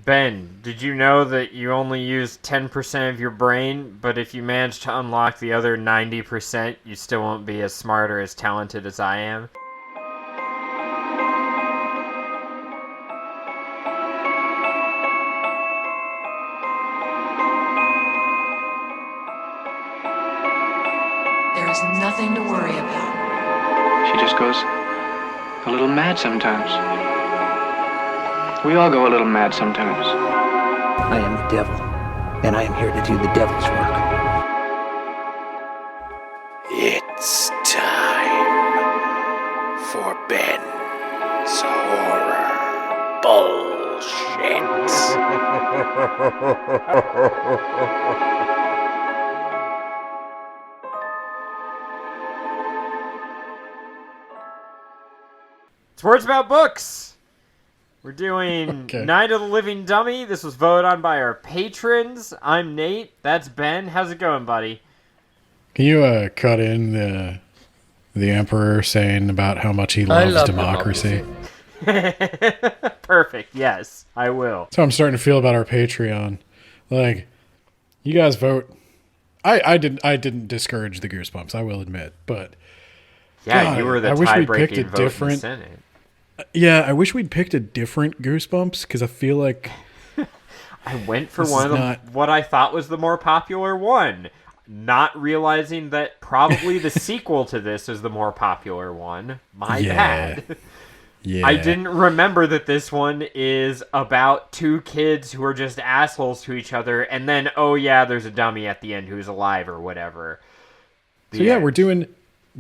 Ben, did you know that you only use 10% of your brain, but if you manage to unlock the other 90%, you still won't be as smart or as talented as I am? There is nothing to worry about. She just goes a little mad sometimes. We all go a little mad sometimes. I am the devil, and I am here to do the devil's work. It's time for Ben's horror bullshit. It's Words About Books! We're doing Night of the Living Dummy. This was voted on by our patrons. I'm Nate. That's Ben. How's it going, buddy? Can you cut in the Emperor saying about how much he loves democracy? Perfect. Yes, I will. That's how I'm starting to feel about our Patreon. Like, you guys vote. I didn't discourage the Goosebumps, I will admit, but yeah, God, you were the I wish we'd picked tie-breaking a vote in the different. Senate. Yeah, I wish we'd picked a different Goosebumps because I feel like I went for what I thought was the more popular one, not realizing that probably the sequel to this is the more popular one. My bad. Yeah. I didn't remember that this one is about two kids who are just assholes to each other, and then, oh yeah, there's a dummy at the end who's alive or whatever. We're doing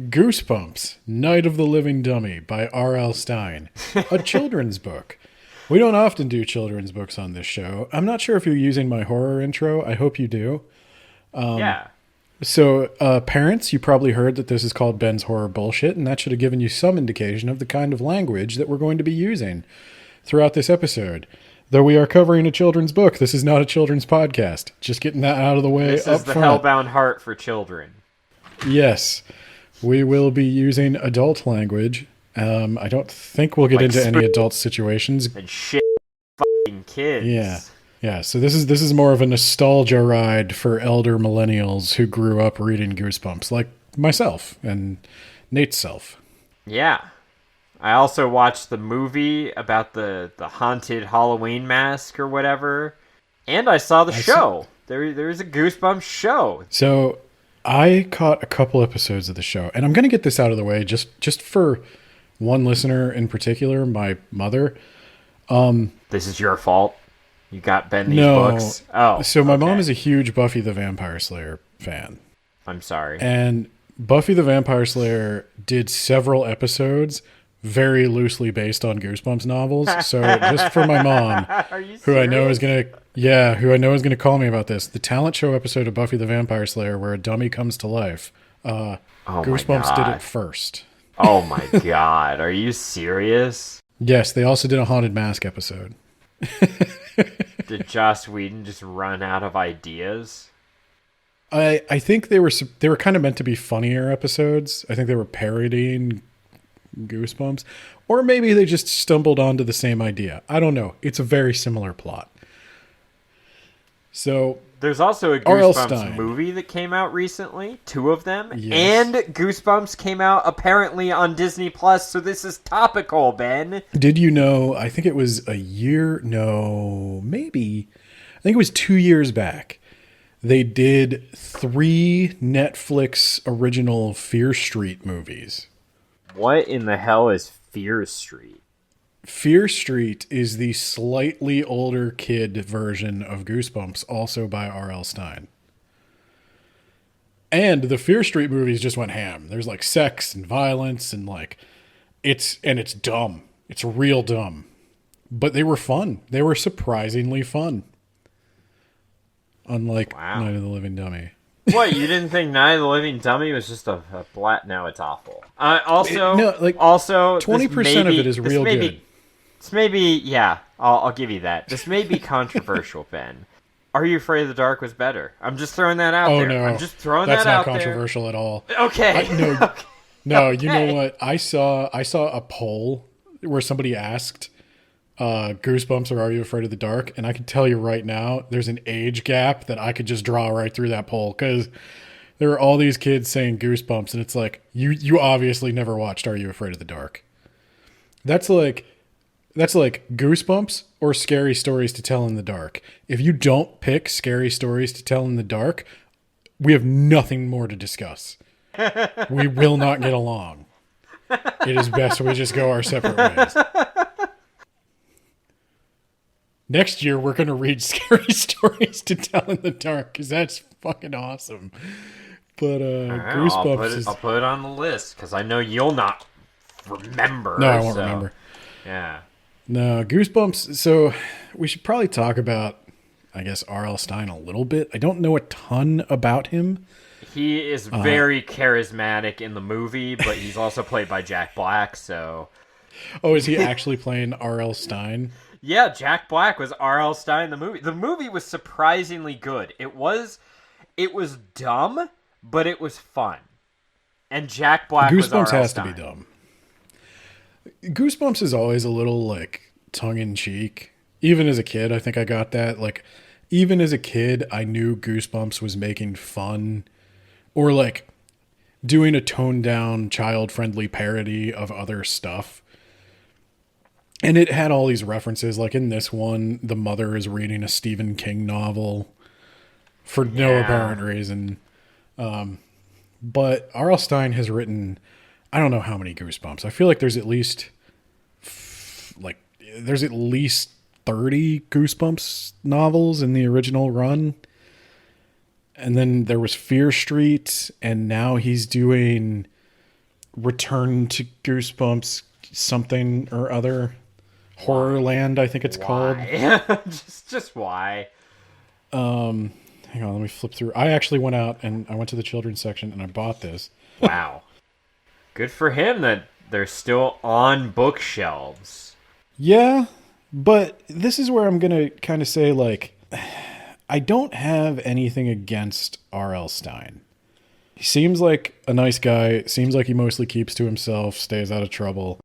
Goosebumps, Night of the Living Dummy by R.L. Stine, a children's book. We don't often do children's books on this show. I'm not sure if you're using my horror intro. I hope you do. Yeah. So, parents, you probably heard that this is called Ben's Horror Bullshit, and that should have given you some indication of the kind of language that we're going to be using throughout this episode. Though we are covering a children's book, this is not a children's podcast. Just getting that out of the way This up is the front. Hellbound Heart for children. Yes. We will be using adult language. I don't think we'll get into any adult situations. And shit fucking kids. Yeah. So this is more of a nostalgia ride for elder millennials who grew up reading Goosebumps, like myself and Nate's self. Yeah. I also watched the movie about the haunted Halloween mask or whatever. And I saw the show. There is a Goosebumps show. So I caught a couple episodes of the show, and I'm going to get this out of the way just for one listener in particular, my mother. This is your fault. You got Ben these books. Oh, so my mom is a huge Buffy the Vampire Slayer fan. I'm sorry. And Buffy the Vampire Slayer did several episodes very loosely based on Goosebumps novels. So just for my mom, who I know is gonna call me about this, the talent show episode of Buffy the Vampire Slayer where a dummy comes to life, Goosebumps did it first. Oh my god, are you serious? Yes, they also did a haunted mask episode. Did Joss Whedon just run out of ideas? I think they were kind of meant to be funnier episodes. I think they were parodying Goosebumps, or maybe they just stumbled onto the same idea. I don't know. It's a very similar plot. So there's also a Goosebumps movie that came out recently, 2 of them, and Goosebumps came out apparently on Disney Plus. So this is topical, Ben. Did you know? I think it was a year. No, maybe. I think it was 2 years back. They did 3 Netflix original Fear Street movies. What in the hell is Fear Street? Fear Street is the slightly older kid version of Goosebumps, also by R.L. Stine. And the Fear Street movies just went ham. There's like sex and violence and it's dumb. It's real dumb. But they were fun. They were surprisingly fun. Unlike Night of the Living Dummy. What, you didn't think Night of the Living Dummy was just a black? No, it's awful. Also, 20% of it is real good. This may be, I'll give you that. This may be controversial, Ben. Are You Afraid of the Dark was better? I'm just throwing that out there. No. I'm just throwing that out there. That's not controversial at all. Okay. No, you know what? I saw a poll where somebody asked Goosebumps or Are You Afraid of the Dark? And I can tell you right now, there's an age gap that I could just draw right through that poll, because there are all these kids saying Goosebumps, and it's like, you obviously never watched Are You Afraid of the Dark? That's like Goosebumps or Scary Stories to Tell in the Dark. If you don't pick Scary Stories to Tell in the Dark, we have nothing more to discuss. We will not get along. It is best we just go our separate ways. Next year, we're going to read Scary Stories to Tell in the Dark, because that's fucking awesome. But right, Goosebumps I'll put it on the list, because I know you'll not remember. No, I won't remember. Yeah. No, Goosebumps. So we should probably talk about, I guess, R.L. Stine a little bit. I don't know a ton about him. He is very charismatic in the movie, but he's also played by Jack Black, so... Oh, is he actually playing R.L. Stine? Yeah, Jack Black was R.L. Stine in the movie. The movie was surprisingly good. It was dumb, but it was fun. And Jack Black was R.L. Stine. Goosebumps has to be dumb. Goosebumps is always a little, like, tongue-in-cheek. Even as a kid, I think I got that. Like, even as a kid, I knew Goosebumps was making fun, or, like, doing a toned-down, child-friendly parody of other stuff. And it had all these references. Like, in this one, the mother is reading a Stephen King novel for no apparent reason. But R.L. Stine has written... I don't know how many Goosebumps. I feel like there's at least 30 Goosebumps novels in the original run. And then there was Fear Street, and now he's doing Return to Goosebumps something or other. Horrorland, I think it's called. just why? Hang on, let me flip through. I actually went out and I went to the children's section and I bought this. Wow. Good for him that they're still on bookshelves. Yeah, but this is where I'm going to kind of say, like, I don't have anything against R.L. Stine. He seems like a nice guy. Seems like he mostly keeps to himself, stays out of trouble.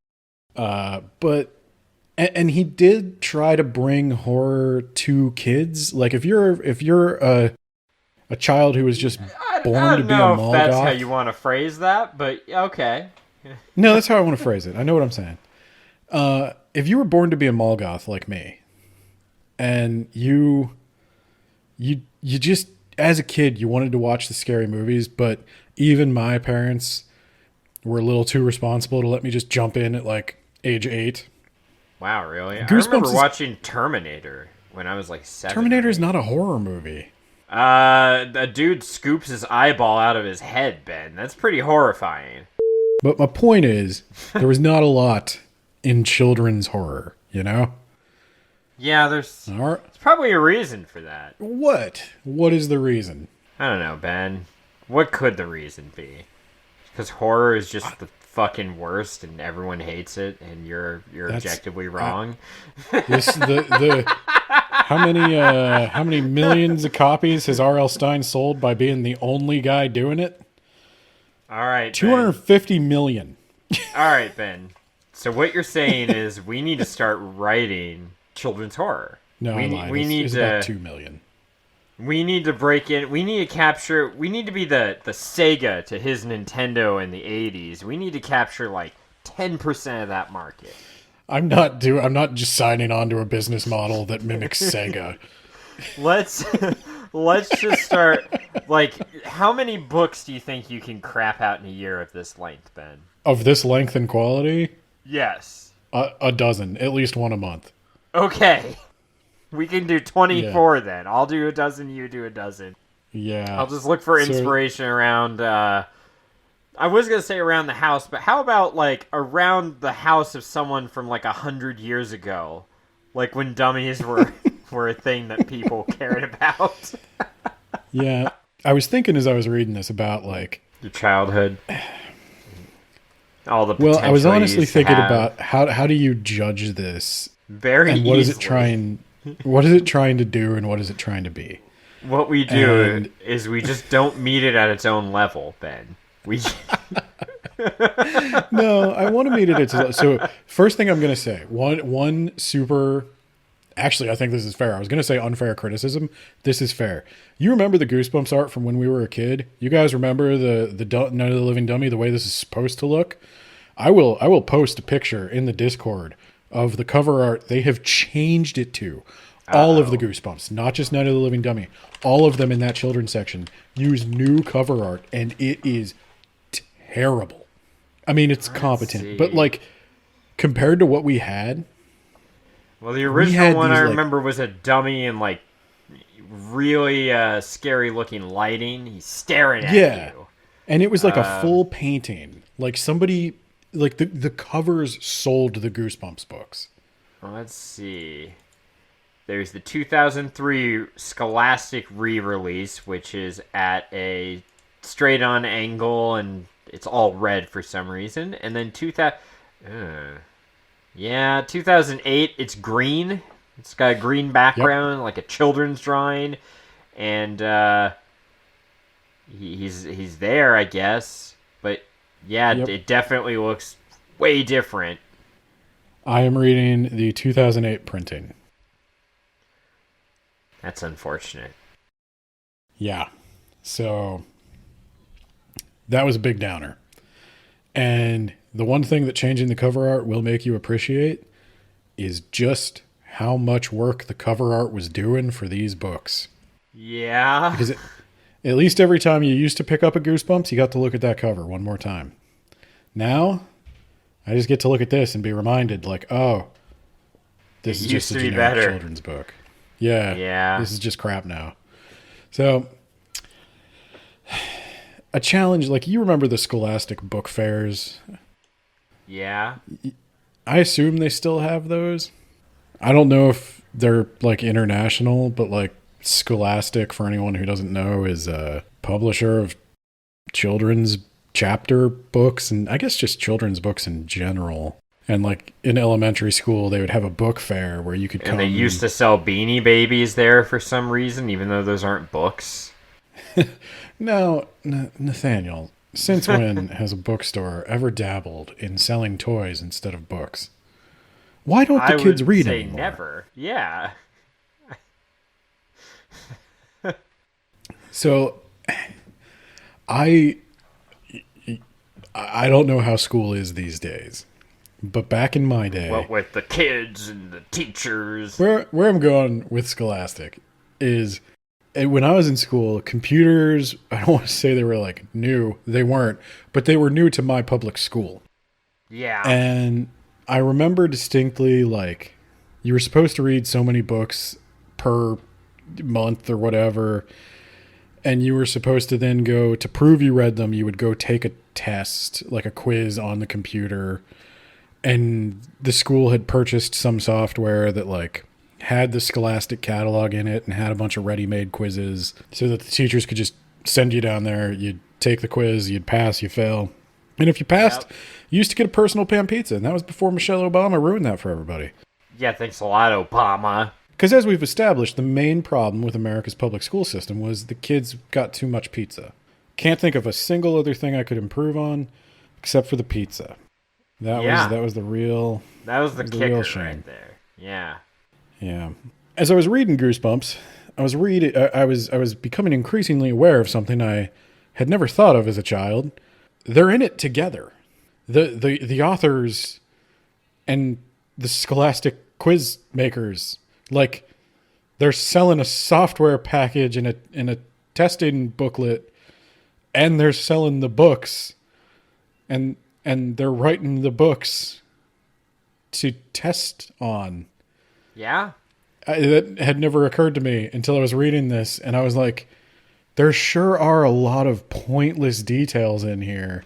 But he did try to bring horror to kids. Like, if you're a child who was just born to be a mall goth. That's how you want to phrase that, but okay. No, that's how I want to phrase it. I know what I'm saying. If you were born to be a mall goth like me, and you just, as a kid, you wanted to watch the scary movies, but even my parents were a little too responsible to let me just jump in at like age 8. Wow, really? I remember watching Terminator when I was like 7. Terminator is not a horror movie. A dude scoops his eyeball out of his head, Ben. That's pretty horrifying. But my point is, there was not a lot in children's horror, you know? Yeah, there's probably a reason for that. What? What is the reason? I don't know, Ben. What could the reason be? Because horror is just the fucking worst and everyone hates it and you're objectively wrong. How many millions of copies has R.L. Stine sold by being the only guy doing it? All right, 250 million. All right, Ben. So what you're saying is we need to start writing children's horror. No, we need to about 2 million. We need to break in. We need to capture. We need to be the Sega to his Nintendo in the 80s. We need to capture like 10% of that market. I'm not just signing on to a business model that mimics Sega. Let's just start. Like, how many books do you think you can crap out in a year of this length, Ben? Of this length and quality? Yes. A dozen, at least one a month. Okay. We can do 24 then. I'll do a dozen, you do a dozen. Yeah. I'll just look for inspiration around, I was going to say around the house, but how about, like, around the house of someone from, like, 100 years ago? Like, when dummies were a thing that people cared about. Yeah. I was thinking as I was reading this about, like... your childhood. All the potential. Well, I was honestly thinking about how do you judge this? Very and what easily. is it trying... What is it trying to do and what is it trying to be? What we do is we just don't meet it at its own level, Ben. No, I want to meet it. So first thing I'm going to say, one super. Actually, I think this is fair. I was going to say unfair criticism. This is fair. You remember the Goosebumps art from when we were a kid? You guys remember the Night of the Living Dummy, the way this is supposed to look? I will post a picture in the Discord of the cover art. They have changed it to all of the Goosebumps, not just Night of the Living Dummy. All of them in that children's section use new cover art, and it is terrible. I mean, it's competent, but like compared to what we had. Well, the original one I remember was a dummy and like really scary looking lighting. He's staring at you. And it was like a full painting. Like somebody, like the covers sold the Goosebumps books. Let's see. There's the 2003 Scholastic re-release, which is at a straight-on angle, and it's all red for some reason. And then 2008, it's green. It's got a green background, like a children's drawing. And he's there, I guess. But yeah, it definitely looks way different. I am reading the 2008 printing. That's unfortunate. Yeah. So that was a big downer. And the one thing that changing the cover art will make you appreciate is just how much work the cover art was doing for these books. Yeah. Because at least every time you used to pick up a Goosebumps, you got to look at that cover one more time. Now, I just get to look at this and be reminded, like, oh, this is just a generic children's book. Yeah. This is just crap now. So, a challenge, like, you remember the Scholastic book fairs? Yeah. I assume they still have those. I don't know if they're, like, international, but, like, Scholastic, for anyone who doesn't know, is a publisher of children's chapter books, and I guess just children's books in general. And like in elementary school, they would have a book fair where you could come. And they used to sell Beanie Babies there for some reason, even though those aren't books. No, Nathaniel, since when has a bookstore ever dabbled in selling toys instead of books? Why don't the kids read anymore? Never. Yeah. So, I don't know how school is these days. But back in my day... What with the kids and the teachers... Where I'm going with Scholastic is... When I was in school, computers... I don't want to say they were, like, new. They weren't. But they were new to my public school. Yeah. And I remember distinctly, like... You were supposed to read so many books per month or whatever... And you were supposed to then go... To prove you read them, you would go take a test, like a quiz on the computer... And the school had purchased some software that like had the Scholastic catalog in it and had a bunch of ready-made quizzes so that the teachers could just send you down there. You'd take the quiz, you'd pass, you fail. And if you passed, you used to get a personal pan pizza. And that was before Michelle Obama ruined that for everybody. Yeah, thanks a lot, Obama. Because as we've established, the main problem with America's public school system was the kids got too much pizza. Can't think of a single other thing I could improve on except for the pizza. That was the real. That was the kicker right there. Yeah. Yeah. As I was reading Goosebumps, I was becoming increasingly aware of something I had never thought of as a child. They're in it together. The authors and the Scholastic quiz makers, like, they're selling a software package and a testing booklet, and they're selling the books, and they're writing the books to test on. Yeah. That had never occurred to me until I was reading this, and I was like, there sure are a lot of pointless details in here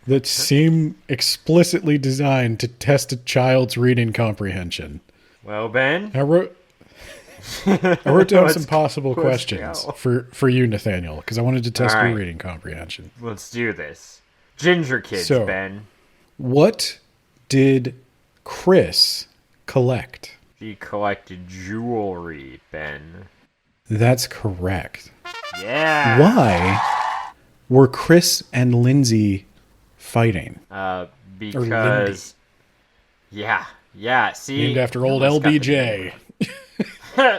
that seem explicitly designed to test a child's reading comprehension. Well, Ben? I wrote down some possible questions for you, Nathaniel, because I wanted to test your reading comprehension. Let's do this. Ginger kids, Ben. What did Chris collect? He collected jewelry, Ben. That's correct. Yeah. Why were Chris and Lindsay fighting? Because yeah. See, Named after you old almost got the LBJ. name.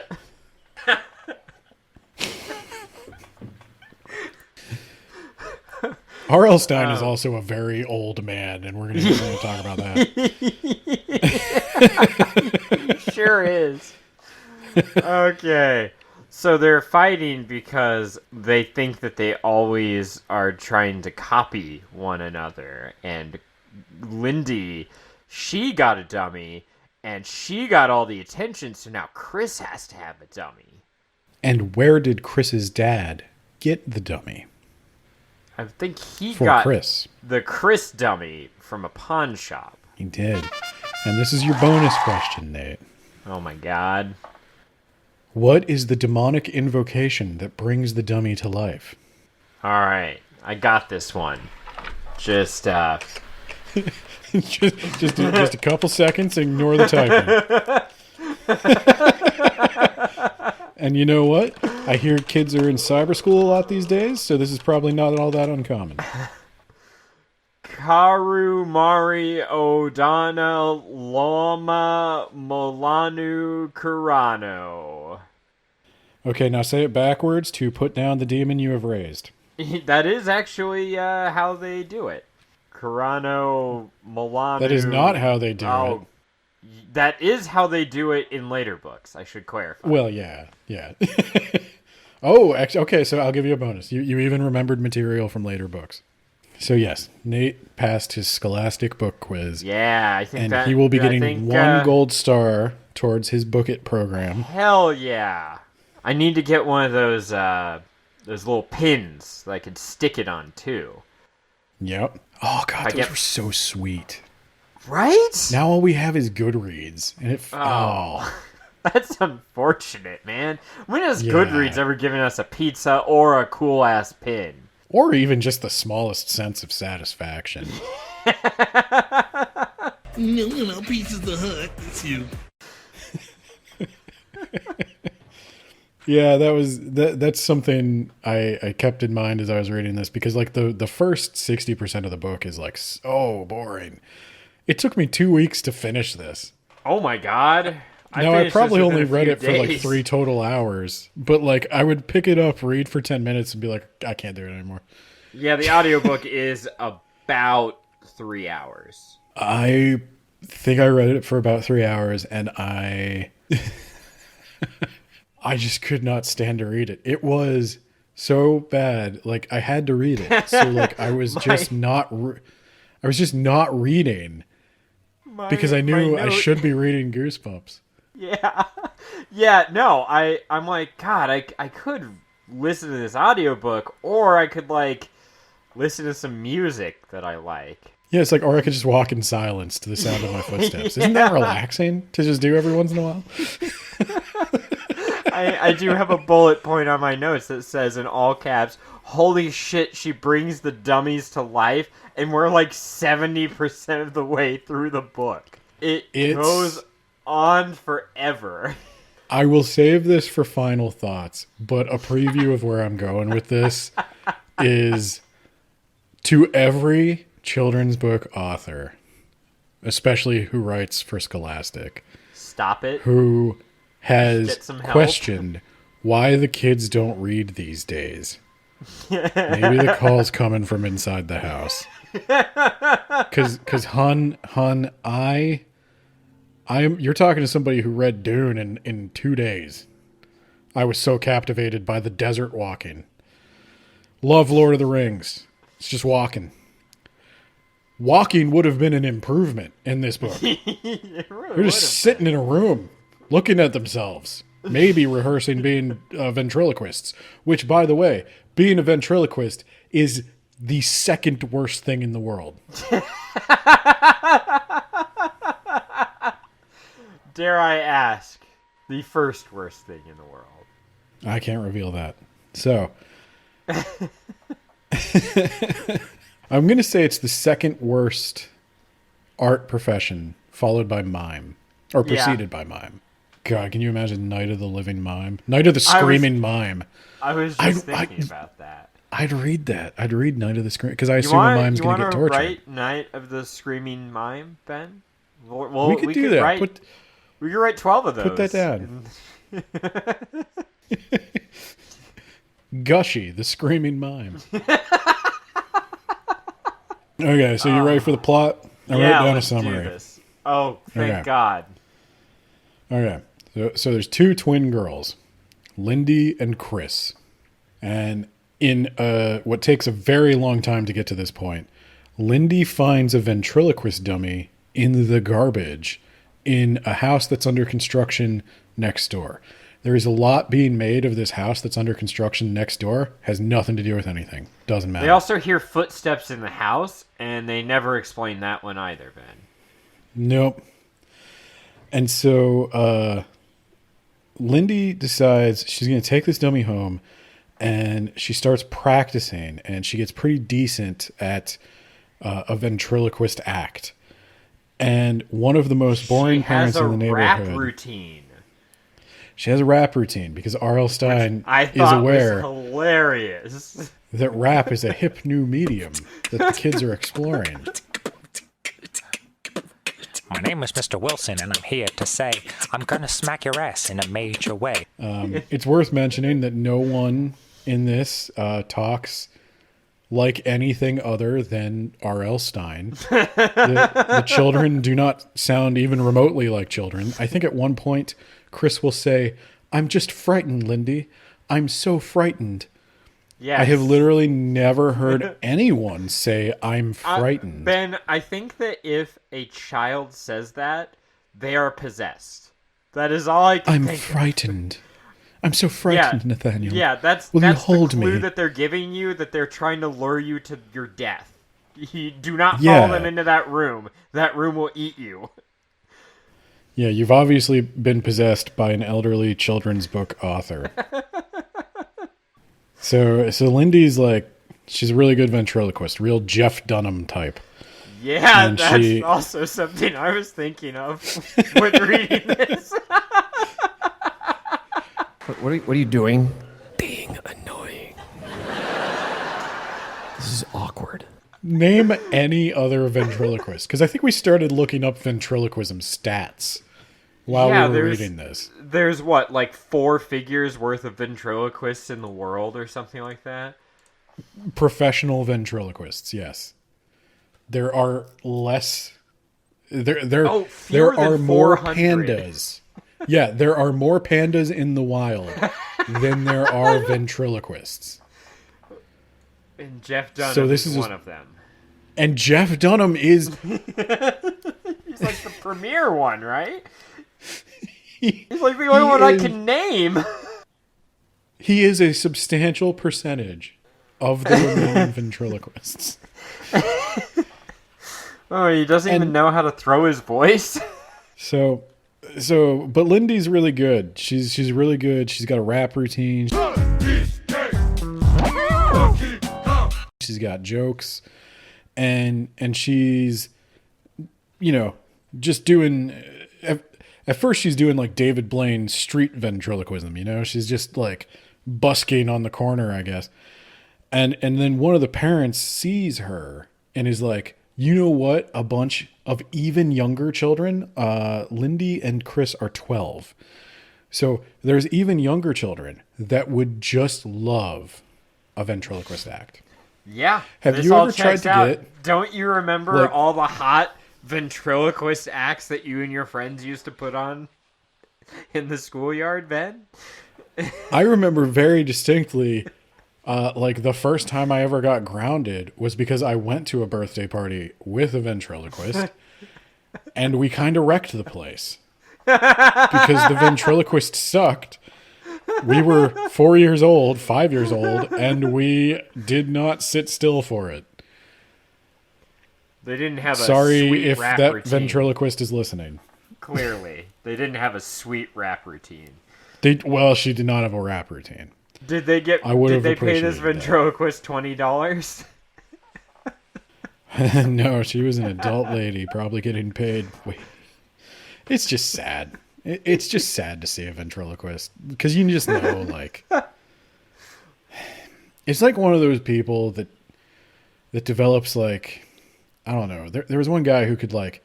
R.L. Stine is also a very old man, and we're going to talk about that. Sure is. Okay. So they're fighting because they think that they always are trying to copy one another. And Lindy, she got a dummy, and she got all the attention, so now Chris has to have a dummy. And where did Chris's dad get the dummy? I think he For got Chris. the Chris dummy from a pawn shop. He did. And this is your bonus question, Nate. Oh my god. What is the demonic invocation that brings the dummy to life? Alright, I got this one. Just just a couple seconds, ignore the typing. And you know what? I hear kids are in cyber school a lot these days, so this is probably not all that uncommon. Karu Mari Odana Loma Molanu Kurano. Okay, now say it backwards to put down the demon you have raised. That is actually how they do it. Kurano Molanu. That is not how they do it. That is how they do it in later books. I should clarify. Well, yeah. Oh, actually, okay, so I'll give you a bonus. You even remembered material from later books. So yes, Nate passed his Scholastic book quiz. Yeah, I think and he will be getting one gold star towards his Book It program. Hell yeah. I need to get one of those little pins that I could stick it on too. Yep. Oh god, those were so sweet. Right? Now all we have is Goodreads, and that's unfortunate, man. When has Goodreads ever given us a pizza or a cool ass pin? Or even just the smallest sense of satisfaction. No, Pizza the Hut. It's you. Yeah, that's something I kept in mind as I was reading this, because like the first 60% of the book is like so boring. It took me 2 weeks to finish this. Oh my god. I probably only read it for like 3 total hours, but like I would pick it up, read for 10 minutes and be like, I can't do it anymore. Yeah, the audiobook is about 3 hours. I think I read it for about 3 hours, and I just could not stand to read it. It was so bad. Like I had to read it. So like I was just not reading because I knew I should be reading Goosebumps. Yeah, no, I'm like, God, I could listen to this audiobook, or I could like listen to some music that I like. Yeah, it's like, or I could just walk in silence to the sound of my footsteps. Isn't that relaxing to just do every once in a while? I do have a bullet point on my notes that says in all caps, holy shit, she brings the dummies to life, and we're like 70% of the way through the book. It goes on forever. I will save this for final thoughts, but a preview of where I'm going with this is to every children's book author, especially who writes for Scholastic. Stop it. Who has questioned why the kids don't read these days. Maybe the call's coming from inside the house. Because hun, you're talking to somebody who read Dune in 2 days. I was so captivated by the desert walking. Love Lord of the Rings. It's just walking. Walking would have been an improvement in this book. They're just sitting in a room, looking at themselves, maybe rehearsing being ventriloquists, which, by the way, being a ventriloquist is the second worst thing in the world. Dare I ask, the first worst thing in the world? I can't reveal that. So, I'm going to say it's the second worst art profession, followed by mime, or preceded by mime. God, can you imagine Night of the Living Mime? Night of the Screaming Mime. I was just thinking about that. I'd read that. I'd read Night of the Scream because I You assume a mime's going to get want to tortured. write Night of the Screaming Mime, Ben? We could do that. We could write 12 of those. Put that down. Gushy, the Screaming Mime. Okay, so you ready for the plot? I wrote down a summary. Do this. Oh, thank God. Okay, so there's two twin girls, Lindy and Chris. And in what takes a very long time to get to this point, Lindy finds a ventriloquist dummy in the garbage in a house that's under construction next door. There is a lot being made of this house that's under construction next door. Has nothing to do with anything. Doesn't matter. They also hear footsteps in the house, and they never explain that one either, Ben. Nope. And so Lindy decides she's going to take this dummy home, and she starts practicing, and she gets pretty decent at a ventriloquist act. And one of the most boring parents in the neighborhood. Rap routine. She has a rap routine because R.L. Stine is was aware hilarious. that rap is a hip new medium that the kids are exploring. My name is Mr. Wilson, and I'm here to say I'm going to smack your ass in a major way. It's worth mentioning that no one in this talks like anything other than R.L. Stine. The children do not sound even remotely like children. I think at one point, Chris will say, "I'm just frightened, Lindy. I'm so frightened." Yes. I have literally never heard anyone say, "I'm frightened." Ben, I think that if a child says that, they are possessed. That is all I can think. I'm frightened. I'm so frightened, Nathaniel. Yeah, that's Will you hold the clue me? that they're giving you, that they're trying to lure you to your death. You do not follow them into that room. That room will eat you. Yeah, you've obviously been possessed by an elderly children's book author. So Lindy's like, she's a really good ventriloquist, real Jeff Dunham type. Yeah, And that's also something I was thinking of when reading this. What are you doing? Being annoying. This is awkward. Name any other ventriloquist, because I think we started looking up ventriloquism stats while we were reading this. There's what, like 4 figures worth of ventriloquists in the world or something like that? Professional ventriloquists, yes. There are less. There are more 400. pandas. Yeah, there are more pandas in the wild than there are ventriloquists. And Jeff Dunham is one of them. And Jeff Dunham is... He's like the premier one, right? He's like the only one I can name. He is a substantial percentage of the remaining ventriloquists. Oh, he doesn't even know how to throw his voice? But Lindy's really good. She's really good. She's got a rap routine. She's got jokes, and she's, just doing. At first, she's doing like David Blaine street ventriloquism. She's just like busking on the corner, I guess. And then one of the parents sees her and is like, "You know what? A bunch of even younger children, Lindy and Chris are 12. So there's even younger children that would just love a ventriloquist act." Yeah. Have you ever tried to get... Don't you remember all the hot ventriloquist acts that you and your friends used to put on in the schoolyard, Ben? I remember very distinctly... the first time I ever got grounded was because I went to a birthday party with a ventriloquist and we kind of wrecked the place because the ventriloquist sucked. We were 5 years old, and we did not sit still for it. They didn't have Sorry sweet if rap that routine. ventriloquist is listening. Clearly. They didn't have a sweet rap routine. She did not have a rap routine. Did they pay this ventriloquist $20? No, she was an adult lady, probably getting paid. Wait, it's just sad. It's just sad to see a ventriloquist because you just know, It's like one of those people that develops like, I don't know. There was one guy who could like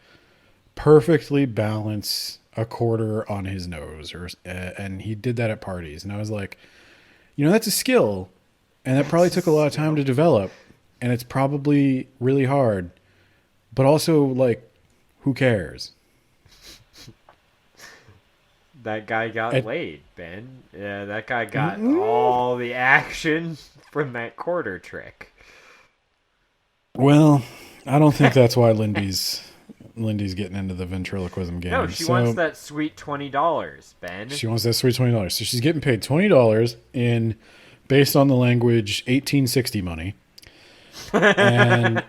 perfectly balance a quarter on his nose, and he did that at parties. And I was like, that's a skill, and that probably took a lot of time to develop, and it's probably really hard. But also, like, who cares? That guy got laid, Ben. Yeah, that guy got all the action from that quarter trick. Well, I don't think that's why Lindy's getting into the ventriloquism game. No, she wants that sweet $20, Ben. She wants that sweet $20. So she's getting paid $20 in, based on the language, 1860 money. And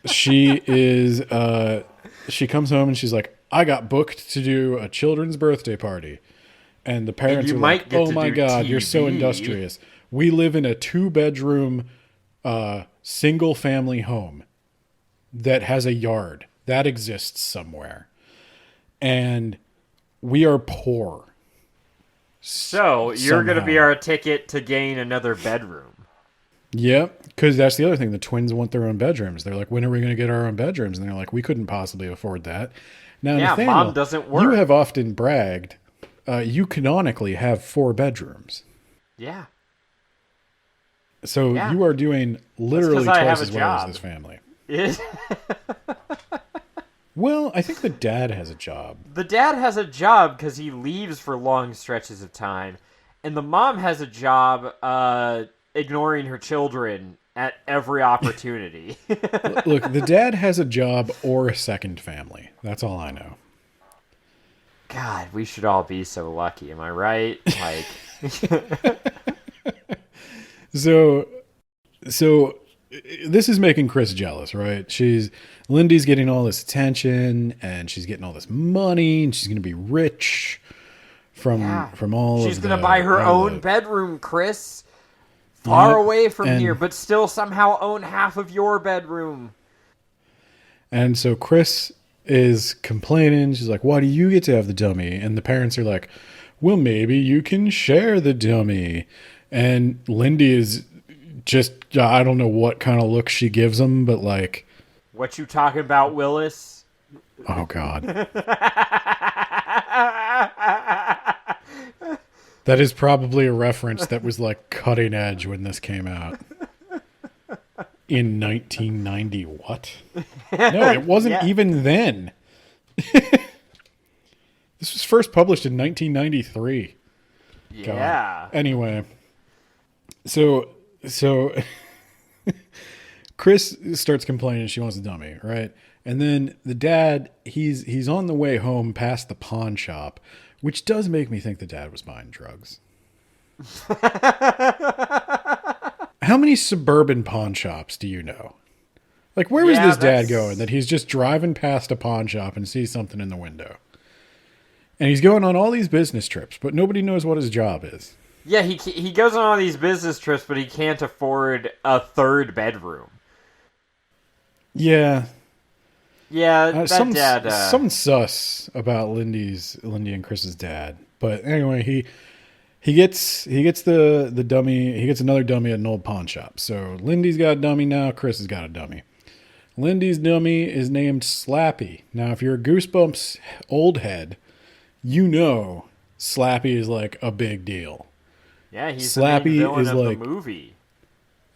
she comes home and she's like, I got booked to do a children's birthday party. And the parents are like, oh my God, you're so industrious. We live in a 2-bedroom single family home that has a yard that exists somewhere. And we are poor. So you're going to be our ticket to gain another bedroom. Yep, because that's the other thing. The twins want their own bedrooms. They're like, when are we going to get our own bedrooms? And they're like, we couldn't possibly afford that. Now, yeah, Nathaniel, Mom doesn't work. You have often bragged, you canonically have 4 bedrooms. Yeah. So you are doing literally twice as well as this family. It Well, I think the dad has a job. The dad has a job because he leaves for long stretches of time. And the mom has a job ignoring her children at every opportunity. Look, the dad has a job or a second family. That's all I know. God, we should all be so lucky. Am I right? Like, So this is making Chris jealous, right? Lindy's getting all this attention and she's getting all this money and she's going to be rich from all she's of going to buy her own bedroom, Chris. Far away from here, but still somehow own half of your bedroom. And so Chris is complaining. She's like, why do you get to have the dummy? And the parents are like, well, maybe you can share the dummy. And Lindy is just, I don't know what kind of look she gives him, but like... What you talking about, Willis? Oh, God. That is probably a reference that was like cutting edge when this came out. In 1990, what? No, it wasn't even then. This was first published in 1993. Yeah. God. Anyway, so Chris starts complaining she wants a dummy, right? And then the dad, he's on the way home past the pawn shop, which does make me think the dad was buying drugs. How many suburban pawn shops do you know? Like, where was this dad going that he's just driving past a pawn shop and sees something in the window? And he's going on all these business trips, but nobody knows what his job is. Yeah, he goes on all these business trips, but he can't afford a third bedroom. Yeah. Yeah, dad... Something sus about Lindy and Chris's dad. But anyway, he gets the dummy. He gets another dummy at an old pawn shop. So Lindy's got a dummy now. Chris has got a dummy. Lindy's dummy is named Slappy. Now, if you're a Goosebumps old head, you know Slappy is like a big deal. Yeah, he's Slappy the main villain is of like the movie.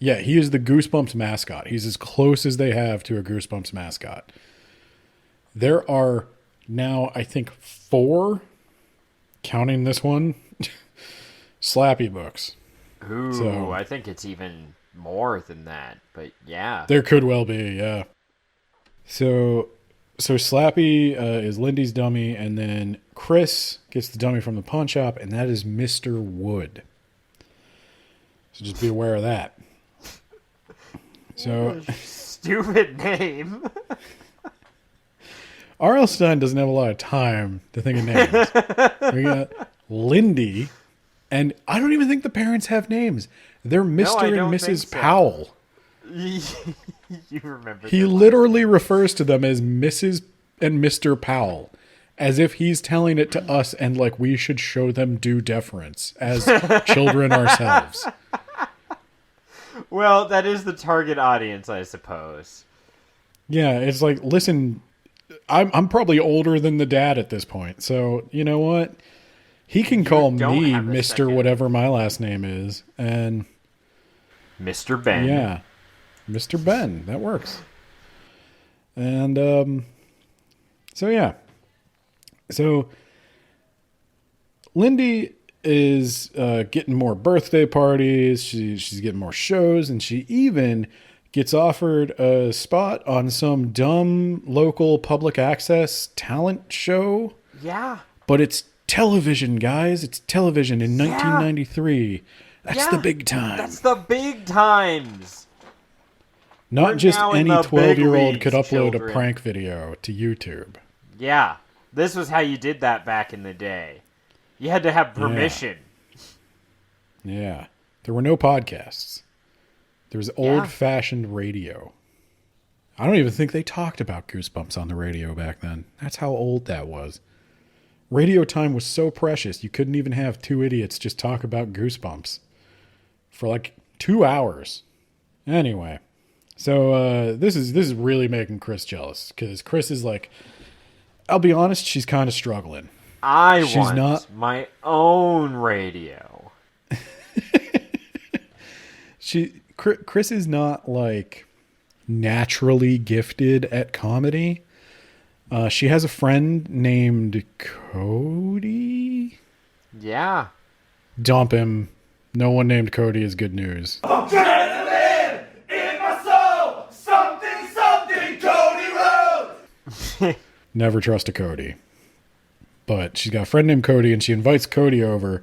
Yeah, he is the Goosebumps mascot. He's as close as they have to a Goosebumps mascot. There are now, I think, 4, counting this one, Slappy books. Ooh, so, I think it's even more than that, but yeah. There could well be, yeah. So Slappy is Lindy's dummy, and then Chris gets the dummy from the pawn shop, and that is Mr. Wood. So just be aware of that. So stupid name. R.L. Stine doesn't have a lot of time to think of names. We got Lindy, and I don't even think the parents have names. They're Mr. and Mrs. Powell. You remember He literally refers to them as Mrs. and Mr. Powell, as if he's telling it to us and like we should show them due deference as children ourselves. Well, that is the target audience, I suppose. Yeah, it's like, listen, I'm probably older than the dad at this point, so you know what? He can call don't me have a Mr. second. whatever my last name is, and Mr. Ben. yeah, Mr. Ben, that works. And so yeah, so Lindy is getting more birthday parties. She's getting more shows, and she even gets offered a spot on some dumb local public access talent show. Yeah. But it's television, guys. It's television in 1993. That's the big time. That's the big times. Not We're just now in any the 12-year-old big could leagues, upload children. a prank video to YouTube. Yeah. This was how you did that back in the day. You had to have permission. Yeah. There were no podcasts. There was old-fashioned radio. I don't even think they talked about Goosebumps on the radio back then. That's how old that was. Radio time was so precious, you couldn't even have two idiots just talk about Goosebumps for like 2 hours. Anyway, so this is really making Chris jealous, because Chris is like, I'll be honest, she's kind of struggling. She's want my own radio. Chris is not like naturally gifted at comedy. She has a friend named Cody. Yeah. Dump him. No one named Cody is good news. I'm trying to live in my soul. Something, Cody Rhodes. Never trust a Cody. But she's got a friend named Cody, and she invites Cody over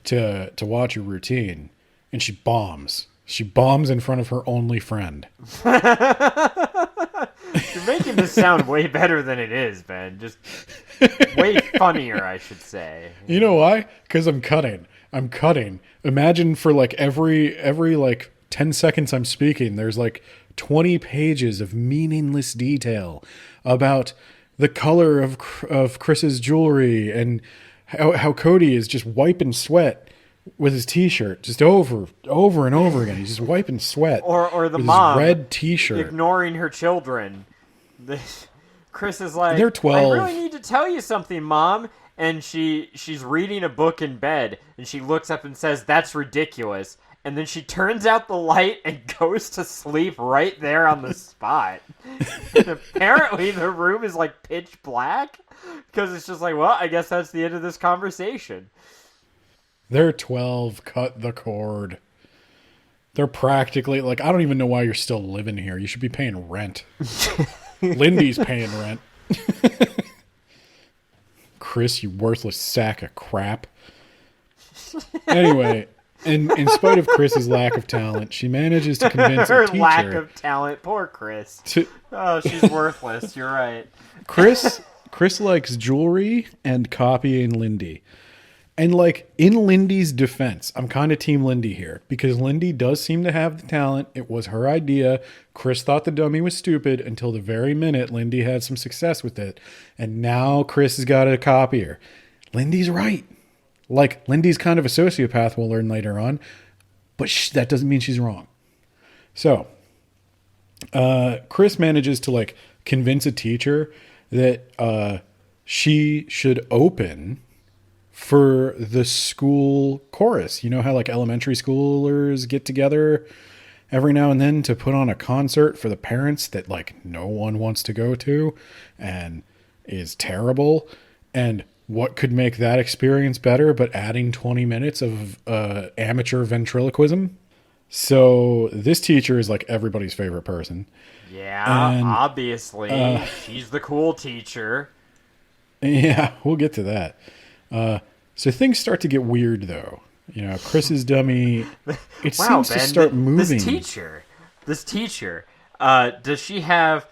to watch a routine, and she bombs. She bombs in front of her only friend. You're making this sound way better than it is, Ben. Just way funnier, I should say. You know why? Because I'm cutting. Imagine for like every like 10 seconds I'm speaking, there's like 20 pages of meaningless detail about the color of Chris's jewelry and how Cody is just wiping sweat with his t-shirt just over and over again. He's just wiping sweat. Or the with mom his red t-shirt. ignoring her children. Chris is like, They're 12. I really need to tell you something, Mom. And she's reading a book in bed, and she looks up and says, that's ridiculous. And then she turns out the light and goes to sleep right there on the spot. And apparently the room is like pitch black, because it's just like, well, I guess that's the end of this conversation. They're 12. Cut the cord. They're practically like, I don't even know why you're still living here. You should be paying rent. Lindy's paying rent. Chris, you worthless sack of crap. Anyway, in spite of Chris's lack of talent, she manages to convince Her a teacher. lack of talent. Poor Chris. Oh, she's worthless. You're right. Chris likes jewelry and copying Lindy. And like, in Lindy's defense, I'm kind of team Lindy here, because Lindy does seem to have the talent. It was her idea. Chris thought the dummy was stupid until the very minute Lindy had some success with it. And now Chris has got to copy her. Lindy's right. Like, Lindy's kind of a sociopath, we'll learn later on. But that doesn't mean she's wrong. So, Chris manages to like convince a teacher that she should open for the school chorus. You know how like elementary schoolers get together every now and then to put on a concert for the parents that like no one wants to go to and is terrible. And what could make that experience better but adding 20 minutes of amateur ventriloquism? So this teacher is like everybody's favorite person. Yeah, And, obviously. She's the cool teacher. Yeah, we'll get to that. So things start to get weird, though. You know, Chris's dummy, it seems to start moving. This teacher, does she have,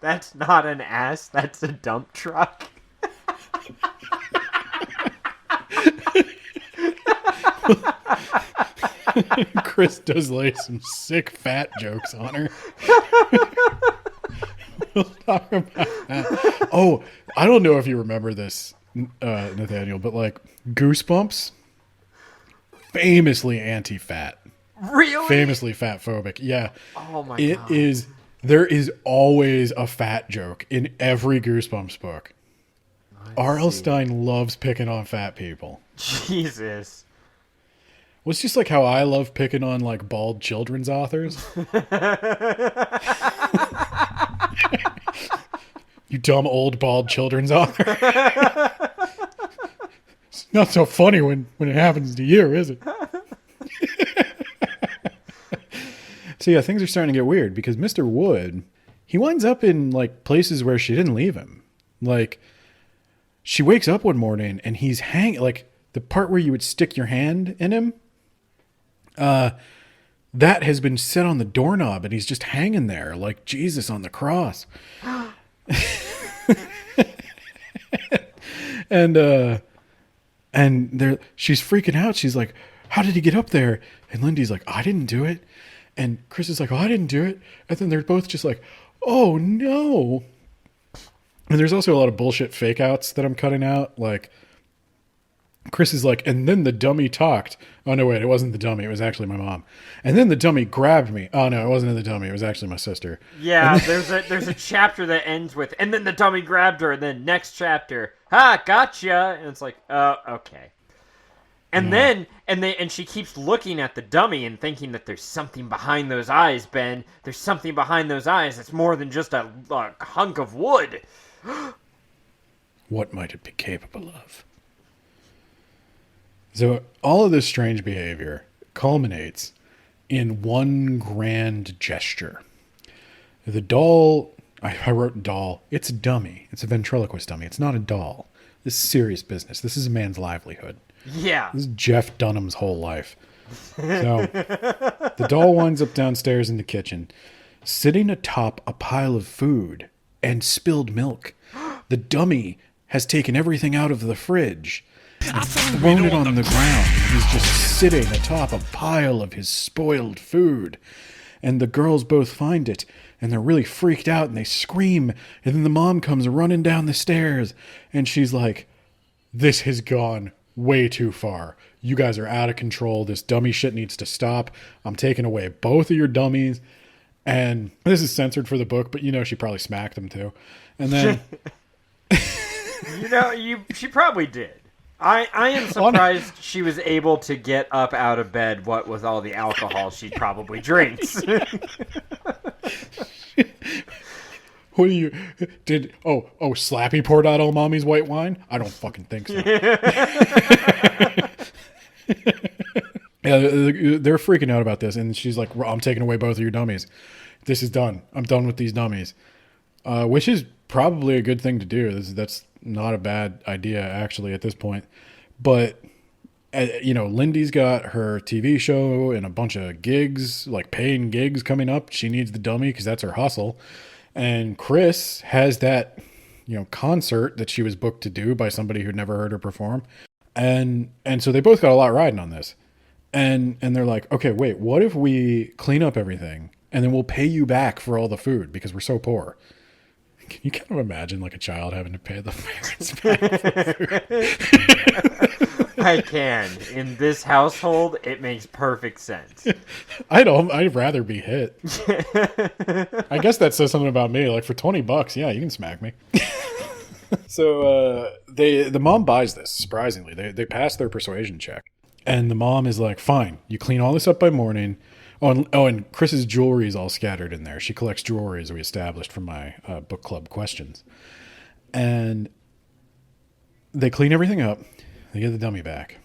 that's not an ass, that's a dump truck. Chris does lay some sick fat jokes on her. We'll talk about that. Oh, I don't know if you remember this, Nathaniel, but like Goosebumps, famously anti-fat. Really? Famously fat phobic. Yeah. Oh my It god. is. There is always a fat joke in every Goosebumps book. R.L. Stine loves picking on fat people. Jesus. Well, it's just like how I love picking on like bald children's authors. You dumb old bald children's author. It's not so funny when it happens to you, is it? So yeah, things are starting to get weird because Mr. Wood, he winds up in like places where she didn't leave him. Like she wakes up one morning and he's hanging, like the part where you would stick your hand in him. That has been set on the doorknob and he's just hanging there like Jesus on the cross. And she's freaking out. She's like, how did he get up there? And Lindy's like, I didn't do it. And Chris is like, oh, I didn't do it. And then they're both just like, oh no. And there's also a lot of bullshit fake outs that I'm cutting out. Like Chris is like, and then the dummy talked. Oh no, wait, it wasn't the dummy. It was actually my mom. And then the dummy grabbed me. Oh no, it wasn't the dummy. It was actually my sister. Yeah, there's a chapter that ends with, and then the dummy grabbed her, and then next chapter, gotcha. And it's like, oh, okay. And then she keeps looking at the dummy and thinking that there's something behind those eyes, Ben. There's something behind those eyes. It's more than just a hunk of wood. What might it be capable of? So all of this strange behavior culminates in one grand gesture. The doll, I wrote doll. It's a dummy. It's a ventriloquist dummy. It's not a doll. This is serious business. This is a man's livelihood. Yeah. This is Jeff Dunham's whole life. So the doll winds up downstairs in the kitchen, sitting atop a pile of food and spilled milk. The dummy has taken everything out of the fridge and thrown it on the ground. He's just sitting atop a pile of his spoiled food. And the girls both find it, and they're really freaked out, and they scream. And then the mom comes running down the stairs, and she's like, this has gone way too far. You guys are out of control. This dummy shit needs to stop. I'm taking away both of your dummies. And this is censored for the book, but she probably smacked them too. And then... she probably did. I am surprised she was able to get up out of bed, what with all the alcohol she probably drinks. What do you did? Oh, Slappy poured out all mommy's white wine? I don't fucking think so. Yeah, they're freaking out about this, and she's like, "I'm taking away both of your dummies. This is done. I'm done with these dummies," which is probably a good thing to do. That's not a bad idea actually at this point, but. Lindy's got her TV show and a bunch of gigs, like paying gigs coming up. She needs the dummy because that's her hustle. And Chris has that, concert that she was booked to do by somebody who'd never heard her perform. And so they both got a lot riding on this. And they're like, okay, wait, what if we clean up everything and then we'll pay you back for all the food because we're so poor? Can you kind of imagine like a child having to pay the parents back for food? I can. In this household, it makes perfect sense. I'd rather be hit. I guess that says something about me. Like for $20, yeah, you can smack me. So the mom buys this, surprisingly. They pass their persuasion check. And the mom is like, fine, you clean all this up by morning. And Chris's jewelry is all scattered in there. She collects jewelry, as we established from my book club questions. And they clean everything up. They get the dummy back.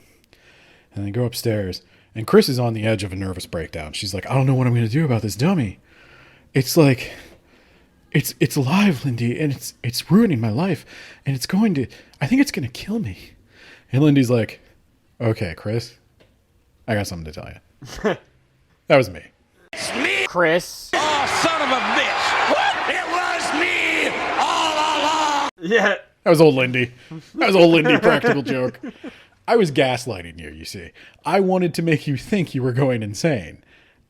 And they go upstairs. And Chris is on the edge of a nervous breakdown. She's like, I don't know what I'm going to do about this dummy. It's like, it's alive, Lindy, and it's ruining my life. And I think it's going to kill me. And Lindy's like, okay, Chris, I got something to tell you. That was me. Chris. Oh, son of a bitch! What? It was me all along! Yeah. That was old Lindy. Practical joke. I was gaslighting you, you see. I wanted to make you think you were going insane.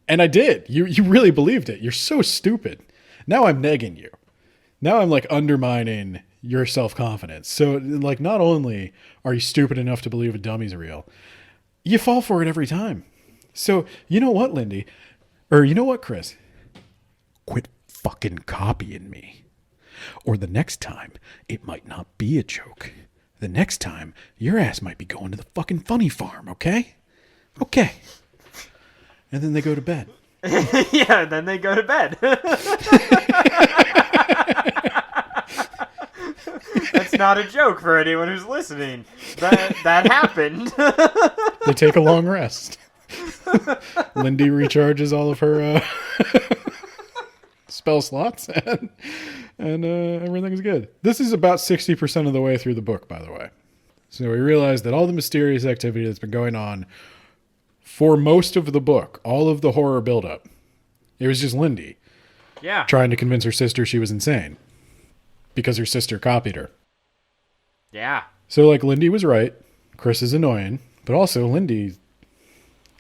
And I did. You really believed it. You're so stupid. Now I'm negging you. Now I'm like undermining your self-confidence. So like not only are you stupid enough to believe a dummy's real, you fall for it every time. So, you know what, Lindy? Or you know what, Chris? Quit fucking copying me. Or the next time, it might not be a joke. The next time, your ass might be going to the fucking funny farm, okay? Okay. And then they go to bed. Yeah, then they go to bed. That's not a joke for anyone who's listening. That happened. They take a long rest. Lindy recharges all of her spell slots, and everything's good. This is about 60% of the way through the book, by the way. So we realize that all the mysterious activity that's been going on for most of the book, all of the horror buildup, it was just Lindy. Yeah. Trying to convince her sister she was insane because her sister copied her. Yeah. So, like, Lindy was right. Chris is annoying, but also Lindy's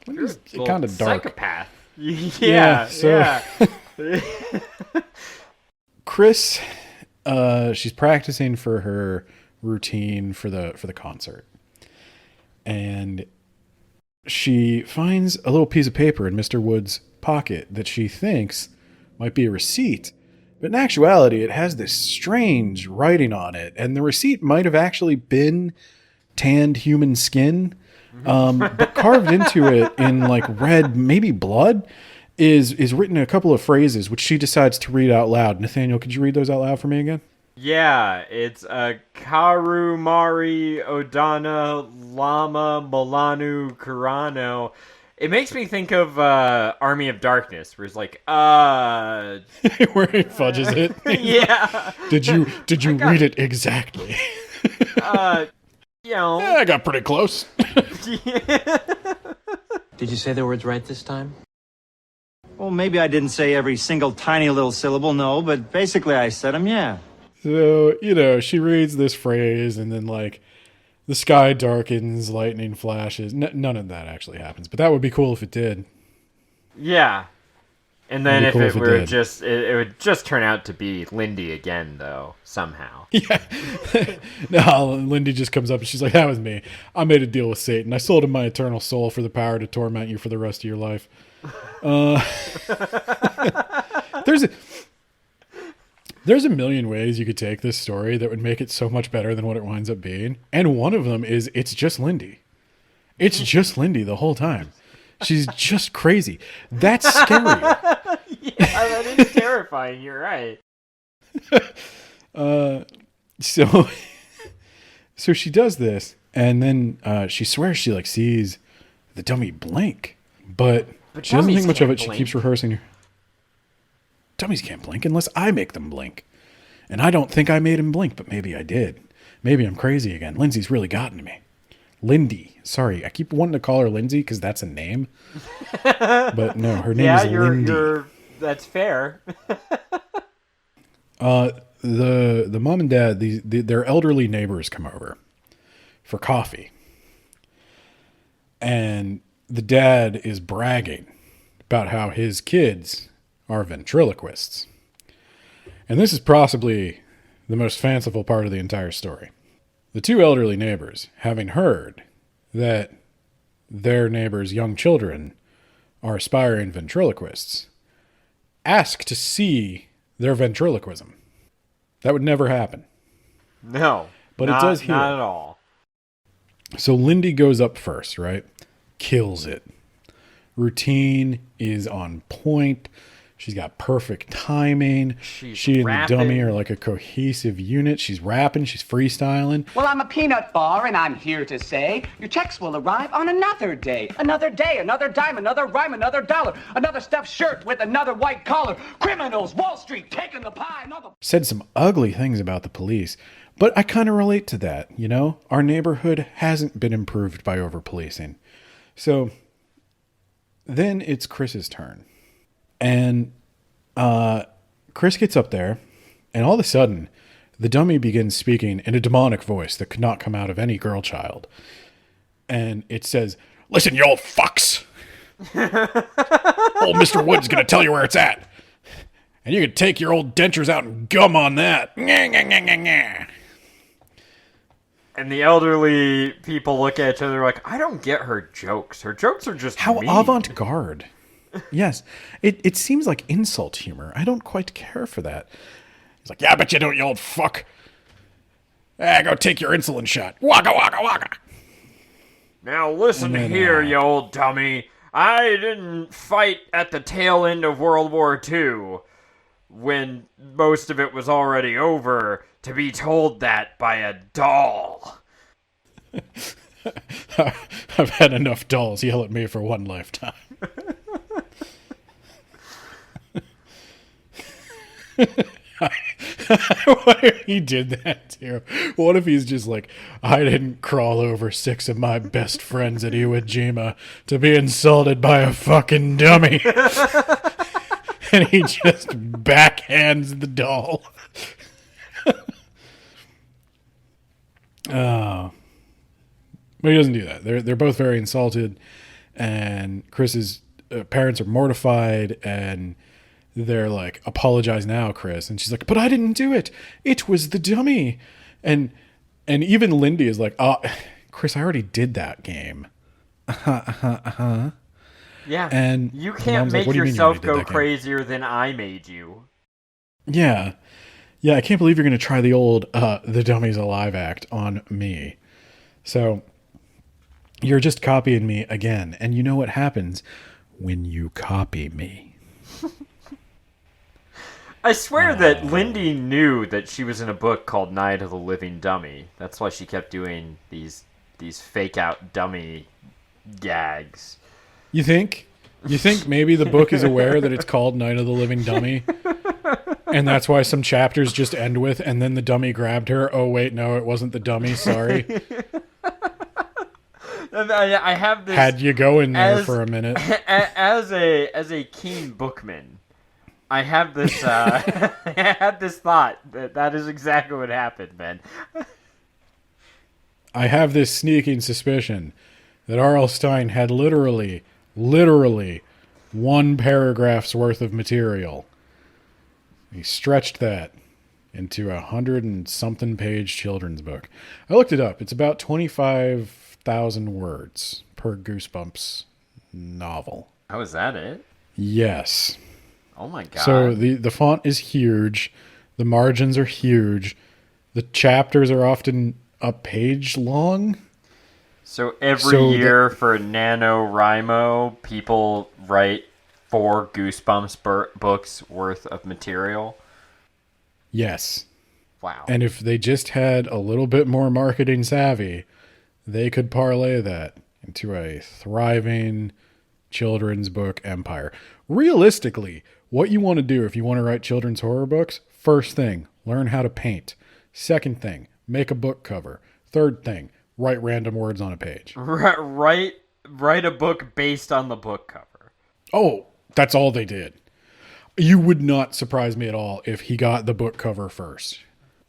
kind of dark. Psychopath. Yeah. Chris, she's practicing for her routine for the concert, and she finds a little piece of paper in Mr. Wood's pocket that she thinks might be a receipt. But in actuality, it has this strange writing on it. And the receipt might have actually been tanned human skin. But carved into it in like red, maybe blood, is written a couple of phrases, which she decides to read out loud. Nathaniel, could you read those out loud for me again? Yeah, it's Karu Mari Odana Lama Milanu Kurano. It makes me think of Army of Darkness, where it's like, where he fudges it. Yeah. Did you read it exactly? Yeah, I got pretty close. Did you say the words right this time? Well, maybe I didn't say every single tiny little syllable, no, but basically I said them, yeah. So, she reads this phrase and then, like, the sky darkens, lightning flashes. None of that actually happens, but that would be cool if it did. Yeah. And then if cool it if it were did. it would just turn out to be Lindy again, though, somehow. Yeah. No, Lindy just comes up and she's like, that was me. I made a deal with Satan. I sold him my eternal soul for the power to torment you for the rest of your life. There's a million ways you could take this story that would make it so much better than what it winds up being. And one of them is it's just Lindy. It's just Lindy the whole time. She's just crazy. That's scary. Yeah, that is terrifying. You're right. So she does this, and then she swears she like sees the dummy blink, but she doesn't think much of it. She keeps rehearsing her. Dummies can't blink unless I make them blink. And I don't think I made him blink, but maybe I did. Maybe I'm crazy again. Lindsay's really gotten to me. Lindy. Sorry, I keep wanting to call her Lindsay because that's a name. But no, her name is Lindy. That's fair. The mom and dad, their elderly neighbors come over for coffee. And the dad is bragging about how his kids are ventriloquists. And this is possibly the most fanciful part of the entire story. The two elderly neighbors, having heard that their neighbors' young children are aspiring ventriloquists, ask to see their ventriloquism. That would never happen. No. But it does here. Not at all. So Lindy goes up first, right? Kills it. Routine is on point. She's got perfect timing. She and the dummy are like a cohesive unit. She's rapping. She's freestyling. Well, I'm a peanut bar, and I'm here to say your checks will arrive on another day. Another day, another dime, another rhyme, another dollar. Another stuffed shirt with another white collar. Criminals, Wall Street, taking the pie. Another... Said some ugly things about the police, but I kind of relate to that, you know? Our neighborhood hasn't been improved by over-policing. So then it's Chris's turn. And Chris gets up there, and all of a sudden, the dummy begins speaking in a demonic voice that could not come out of any girl child. And it says, "Listen, you old fucks. Old Mr. Wood's going to tell you where it's at. And you can take your old dentures out and gum on that." And the elderly people look at each other like, I don't get her jokes. Her jokes are just How mean. avant-garde. Yes. It seems like insult humor. I don't quite care for that. He's like, yeah, but you don't, you old fuck. Go take your insulin shot. Waka, waka, waka. Now listen And then, here, you old dummy. I didn't fight at the tail end of World War II, when most of it was already over, to be told that by a doll. I've had enough dolls yell at me for one lifetime. What if he did that too? What if he's just like, I didn't crawl over 6 of my best friends at Iwo Jima to be insulted by a fucking dummy. And he just backhands the doll. Oh. But he doesn't do that. They're both very insulted, and Chris's parents are mortified, and they're like, apologize now, Chris. And she's like, but I didn't do it. It was the dummy. And even Lindy is like, oh, Chris, I already did that game. Yeah, And you the can't mom's like, make "What do you mean you yourself already did go that game?" crazier than I made you. Yeah. Yeah, I can't believe you're going to try the old The Dummy's Alive act on me. So you're just copying me again. And you know what happens when you copy me. I swear that Lindy knew that she was in a book called Night of the Living Dummy. That's why she kept doing these fake out dummy gags. You think? You think maybe the book is aware that it's called Night of the Living Dummy? And that's why some chapters just end with, and then the dummy grabbed her. Oh, wait, no, it wasn't the dummy. Sorry. I have this. Had you go in there for a minute. As a keen bookman, I have this. I had this thought that is exactly what happened, man. I have this sneaking suspicion that R.L. Stine had literally 1 paragraph's worth of material. He stretched that into 100 and something page children's book. I looked it up. It's about 25,000 words per Goosebumps novel. Oh, is that it? Yes. Oh my god. So the font is huge. The margins are huge. The chapters are often a page long. So every year for NaNoWriMo, people write 4 Goosebumps books worth of material? Yes. Wow. And if they just had a little bit more marketing savvy, they could parlay that into a thriving children's book empire. Realistically, what you want to do if you want to write children's horror books, first thing, learn how to paint. Second thing, make a book cover. Third thing, write random words on a page. Write a book based on the book cover. Oh, that's all they did. You would not surprise me at all if he got the book cover first.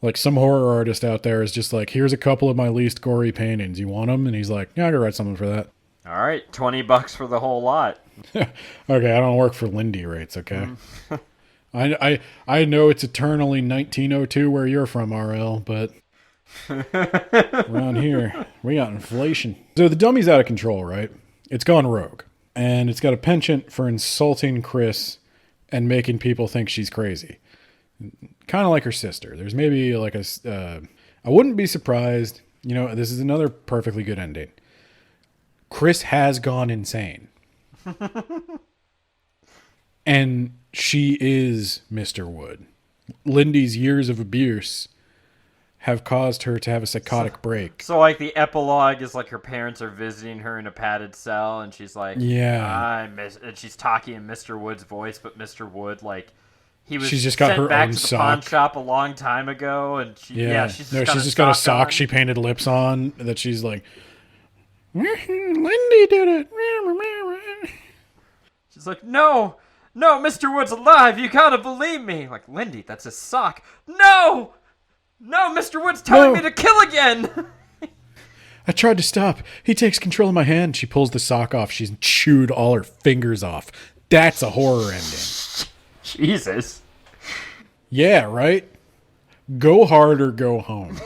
Like some horror artist out there is just like, here's a couple of my least gory paintings. You want them? And he's like, yeah, I can write something for that. All right, $20 for the whole lot. Okay, I don't work for Lindy rates, okay? I know it's eternally 1902 where you're from, RL, but around here, we got inflation. So the dummy's out of control, right? It's gone rogue. And it's got a penchant for insulting Chris and making people think she's crazy. Kind of like her sister. There's maybe like I wouldn't be surprised. You know, this is another perfectly good ending. Chris has gone insane. And she is Mr. Wood. Lindy's years of abuse have caused her to have a psychotic break. So, like, the epilogue is like her parents are visiting her in a padded cell, and she's like, yeah. And she's talking in Mr. Wood's voice, but Mr. Wood, like, he was she's just got sent her back own to the sock. pawn shop a long time ago, and she's just got a sock on. she painted lips on that she's like, Lindy did it. She's like, no, Mr. Wood's alive. You gotta believe me. Like, Lindy, that's a sock. No, Mr. Wood's telling me to kill again. I tried to stop. He takes control of my hand. She pulls the sock off. She's chewed all her fingers off. That's a horror ending. Jesus. Yeah, right? Go hard or go home.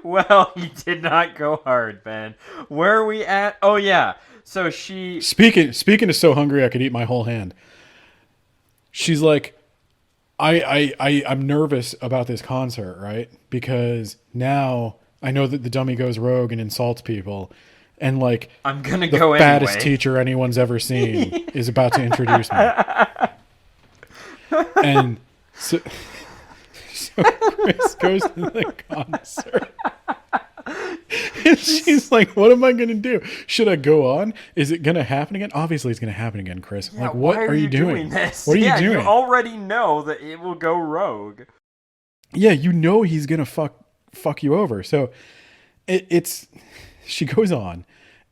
Well, he did not go hard, Ben. Where are we at? Oh yeah. So she Speaking of so hungry I could eat my whole hand. She's like, I'm nervous about this concert, right? Because now I know that the dummy goes rogue and insults people, and like I'm gonna the go fattest anyway. teacher anyone's ever seen is about to introduce me. And so Chris goes to the concert. And she's like, what am I going to do? Should I go on? Is it going to happen again? Obviously, it's going to happen again, Chris. Yeah, like, what why are you doing? This? What are you doing? You already know that it will go rogue. Yeah, you know he's going to fuck you over. So she goes on,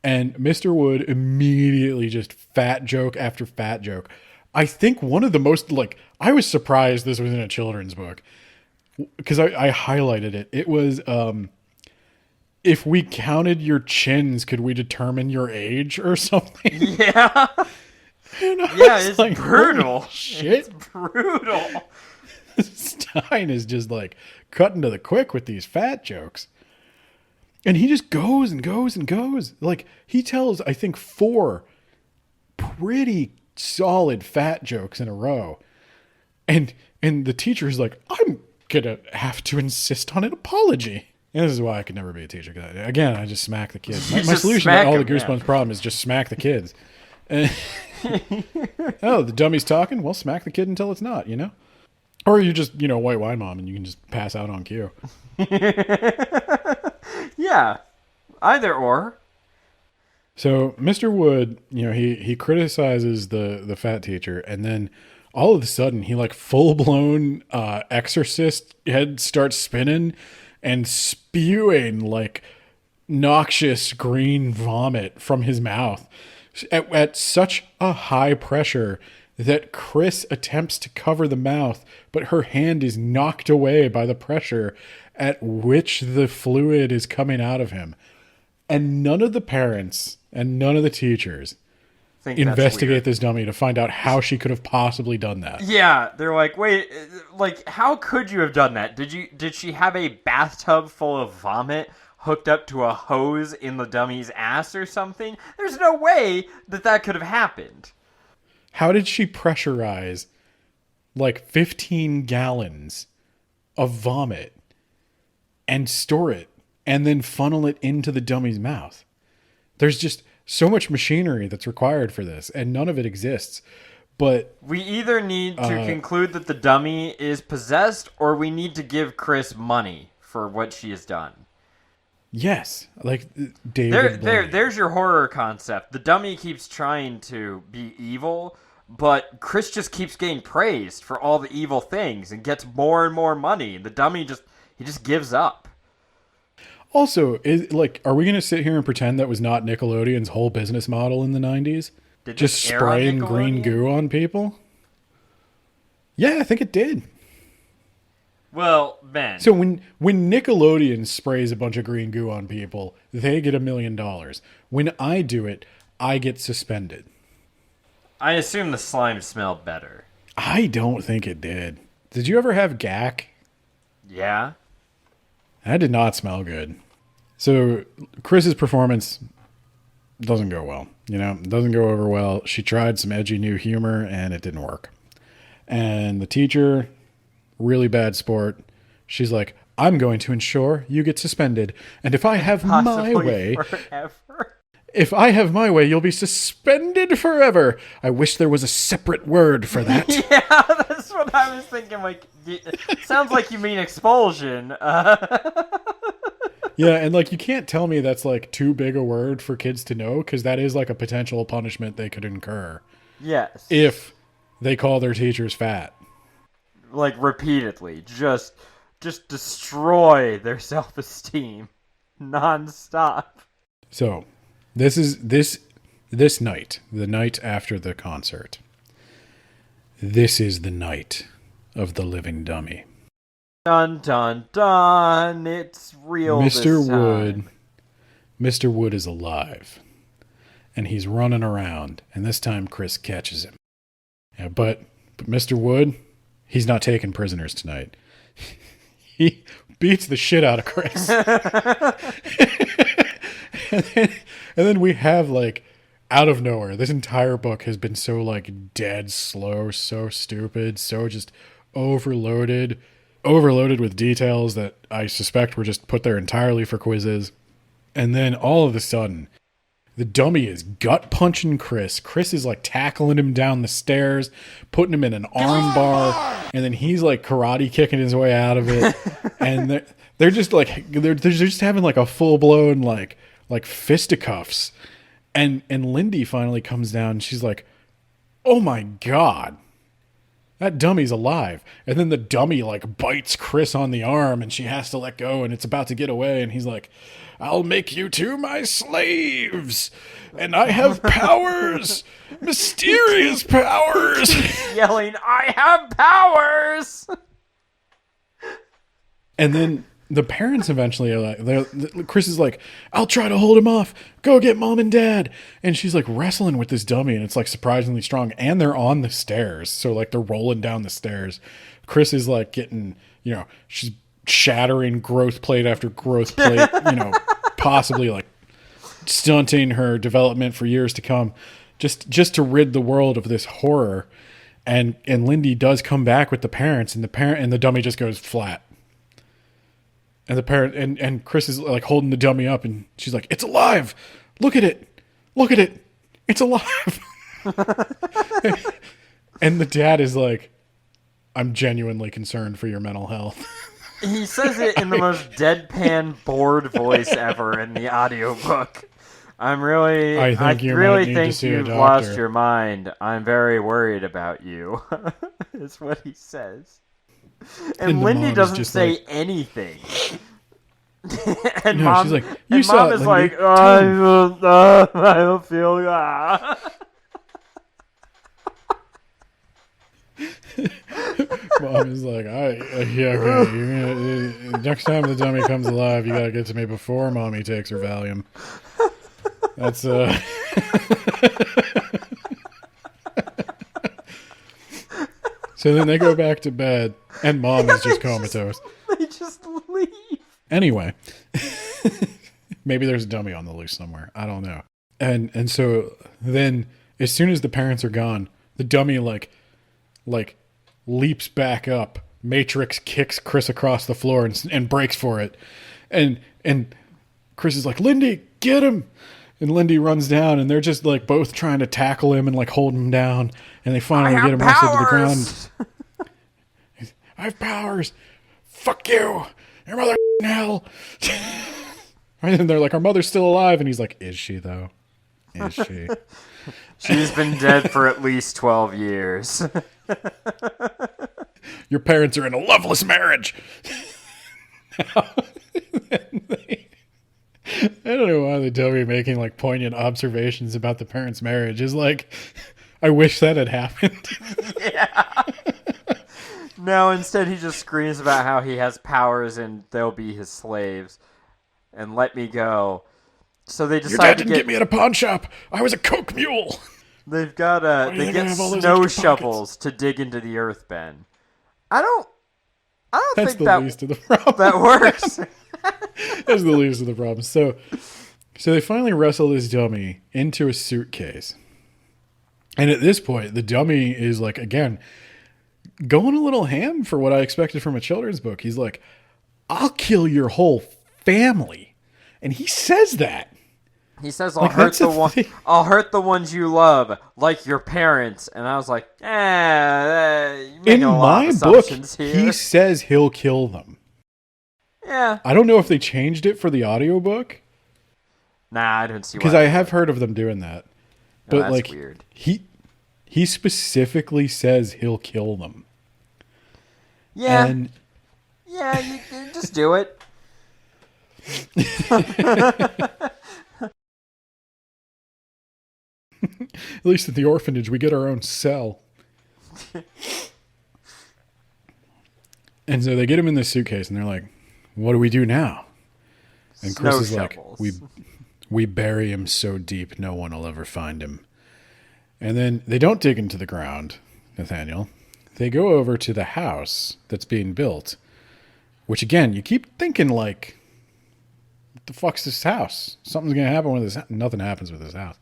and Mr. Wood immediately just fat joke after fat joke. I think one of the most, like, I was surprised this was in a children's book because I highlighted it. It was, if we counted your chins, could we determine your age or something? Yeah. Yeah, it's like, brutal. Shit. It's brutal. Stine is just like cutting to the quick with these fat jokes. And he just goes and goes and goes. Like, he tells, I think, 4 pretty solid fat jokes in a row. And the teacher's like, I'm going to have to insist on an apology. And this is why I could never be a teacher. Again, I just smack the kids. My solution to all the Goosebumps problem is just smack the kids. Oh, the dummy's talking? Well, smack the kid until it's not, you know? Or you just, white wine mom and you can just pass out on cue. Yeah, either or. So Mr. Wood, he criticizes the fat teacher, and then all of a sudden he like full blown exorcist head starts spinning and spewing like noxious green vomit from his mouth at such a high pressure that Chris attempts to cover the mouth, but her hand is knocked away by the pressure at which the fluid is coming out of him. And none of the parents and none of the teachers investigate this dummy to find out how she could have possibly done that. Yeah, they're like, wait, like, how could you have done that? Did she have a bathtub full of vomit hooked up to a hose in the dummy's ass or something? There's no way that could have happened. How did she pressurize like 15 gallons of vomit and store it and then funnel it into the dummy's mouth? There's just so much machinery that's required for this, and none of it exists. But we either need to conclude that the dummy is possessed, or we need to give Chris money for what she has done. Yes, like David. There's your horror concept. The dummy keeps trying to be evil, but Chris just keeps getting praised for all the evil things and gets more and more money. The dummy just gives up. Also, are we going to sit here and pretend that was not Nickelodeon's whole business model in the 90s? Just spraying green goo on people? Yeah, I think it did. Well, Ben. So when Nickelodeon sprays a bunch of green goo on people, they get $1 million. When I do it, I get suspended. I assume the slime smelled better. I don't think it did. Did you ever have gack? Yeah. That did not smell good. So Chris's performance doesn't go well. It doesn't go over well. She tried some edgy new humor and it didn't work. And the teacher, really bad sport. She's like, I'm going to ensure you get suspended. And if I have my way, you'll be suspended forever. I wish there was a separate word for that. Yeah, that's what I was thinking. Like, sounds like you mean expulsion. Yeah, and like you can't tell me that's like too big a word for kids to know, because that is like a potential punishment they could incur. Yes. If they call their teachers fat. Like repeatedly. Just destroy their self-esteem. Non-stop. So, this is this night, the night after the concert. This is the night of the living dummy. Dun dun dun! It's real. Mr. Wood is alive, and he's running around. And this time, Chris catches him. Yeah, but Mr. Wood, he's not taking prisoners tonight. beats the shit out of Chris. and then we have, like, out of nowhere, this entire book has been so, like, dead slow, so stupid, so just overloaded with details that I suspect were just put there entirely for quizzes. And then all of a sudden, the dummy is gut punching Chris. Chris is like tackling him down the stairs, putting him in an arm bar, and then he's like karate kicking his way out of it. And they're just like they're just having like a full blown like fisticuffs. And Lindy finally comes down and she's like, "Oh my God, that dummy's alive." And then the dummy like bites Chris on the arm and she has to let go and it's about to get away. And he's like, "I'll make you two my slaves. And I have powers, mysterious powers." Yelling, "I have powers." And then the parents eventually are like, Chris is like, "I'll try to hold him off. Go get mom and dad." And she's like wrestling with this dummy and it's like surprisingly strong. And they're on the stairs. So like they're rolling down the stairs. Chris is like getting, she's shattering growth plate after growth plate, possibly like stunting her development for years to come, just to rid the world of this horror. And Lindy does come back with the parents, and the dummy just goes flat. And the parent and Chris is like holding the dummy up, and she's like, "It's alive! Look at it! Look at it! It's alive!" And the dad is like, "I'm genuinely concerned for your mental health." He says it in the most deadpan, bored voice ever in the audiobook. I really think you've lost your mind. I'm very worried about you. Is what he says. And Lindy doesn't say anything. And no, mom, she's like, and mom is like, I don't feel. Mom is like, yeah, okay. Next time the dummy comes alive, you gotta get to me before mommy takes her Valium. That's So then they go back to bed, and mom is just comatose. They just leave. Anyway, maybe there's a dummy on the loose somewhere. I don't know. And so then, as soon as the parents are gone, the dummy like leaps back up. Matrix kicks Chris across the floor and breaks for it. And Chris is like, "Lindy, get him!" And Lindy runs down, and they're just like both trying to tackle him and like hold him down. And they finally get him wrestled to the ground. "I have powers. Fuck you. Your mother in hell." And then they're like, "Our mother's still alive." And he's like, "Is she though? Is she?" She's been dead for at least 12 years. "Your parents are in a loveless marriage." I don't know why the dummy making like poignant observations about the parents' marriage is like, I wish that had happened. Yeah. No, instead he just screams about how he has powers and they'll be his slaves. And let me go. So they decide "Your dad to didn't get me at a pawn shop. I was a coke mule." They've got they get snow shovels to dig into the earth, Ben. I don't That's think the least of the problem. that works. That's the least of the problem. So they finally wrestle this dummy into a suitcase. And at this point, the dummy is like, again, going a little ham for what I expected from a children's book. He's like, "I'll kill your whole family." And he says that. He says, I'll hurt the ones you love, like your parents. And I was like, you're making In a lot my of book, assumptions here. he says he'll kill them. Yeah. I don't know if they changed it for the audiobook. Nah, I don't see why. Because I have heard of them doing that. But that's like weird. He specifically says he'll kill them. Yeah. And yeah, you just do it. At least at the orphanage, we get our own cell. And so they get him in this suitcase, and they're like, "What do we do now?" And Chris is like, we bury him so deep no one will ever find him. And then they don't dig into the ground, Nathaniel. They go over to the house that's being built. Which again, you keep thinking like, what the fuck's this house? Something's gonna happen with this. Nothing happens with this house.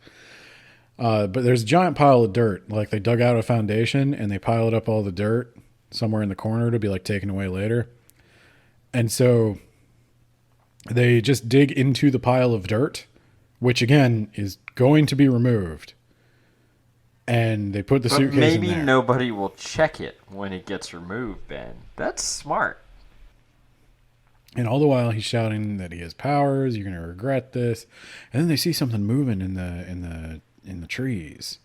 But there's a giant pile of dirt. Like they dug out a foundation and they piled up all the dirt somewhere in the corner to be like taken away later. And so they just dig into the pile of dirt, which again is going to be removed. And they put the suitcase in there. Maybe nobody will check it when it gets removed, Ben. That's smart. And all the while he's shouting that he has powers, you're going to regret this. And then they see something moving in the trees.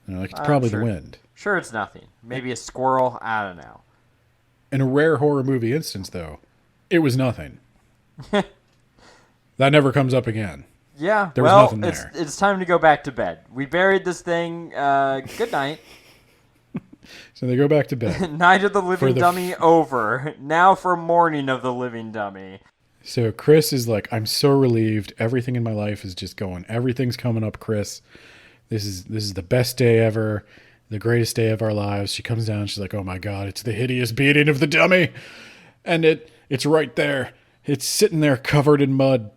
And they're like, it's probably the wind. Sure, it's nothing. Maybe a squirrel. I don't know. In a rare horror movie instance, though, it was nothing. That never comes up again. Yeah, there was nothing there. It's time to go back to bed. We buried this thing. Good night. So they go back to bed. Night of the living dummy over. Now for morning of the living dummy. So Chris is like, I'm so relieved. Everything in my life is just going. Everything's coming up, Chris. This is the best day ever. The greatest day of our lives. She comes down. She's like, oh my God, it's the hideous beating of the dummy. And it's right there. It's sitting there covered in mud,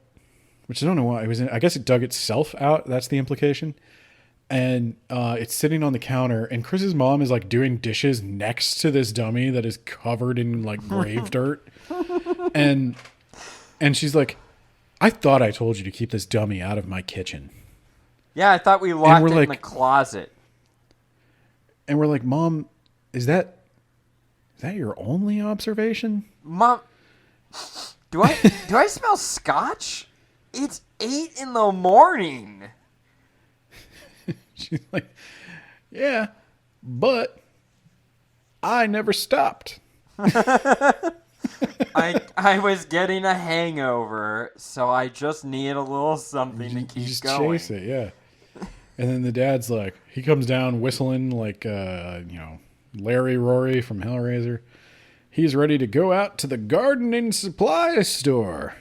which I don't know why it was in. I guess it dug itself out. That's the implication. And it's sitting on the counter, and Chris's mom is like doing dishes next to this dummy that is covered in like grave dirt. And she's like, I thought I told you to keep this dummy out of my kitchen. Yeah, I thought we locked it in the closet. And we're like, Mom, is that your only observation? Mom, do I smell scotch? It's 8 a.m. She's like, yeah, but I never stopped. I was getting a hangover, so I just need a little something to keep just going. Chase it, yeah. And then the dad's like, he comes down whistling like, Larry Rory from Hellraiser. He's ready to go out to the gardening supply store.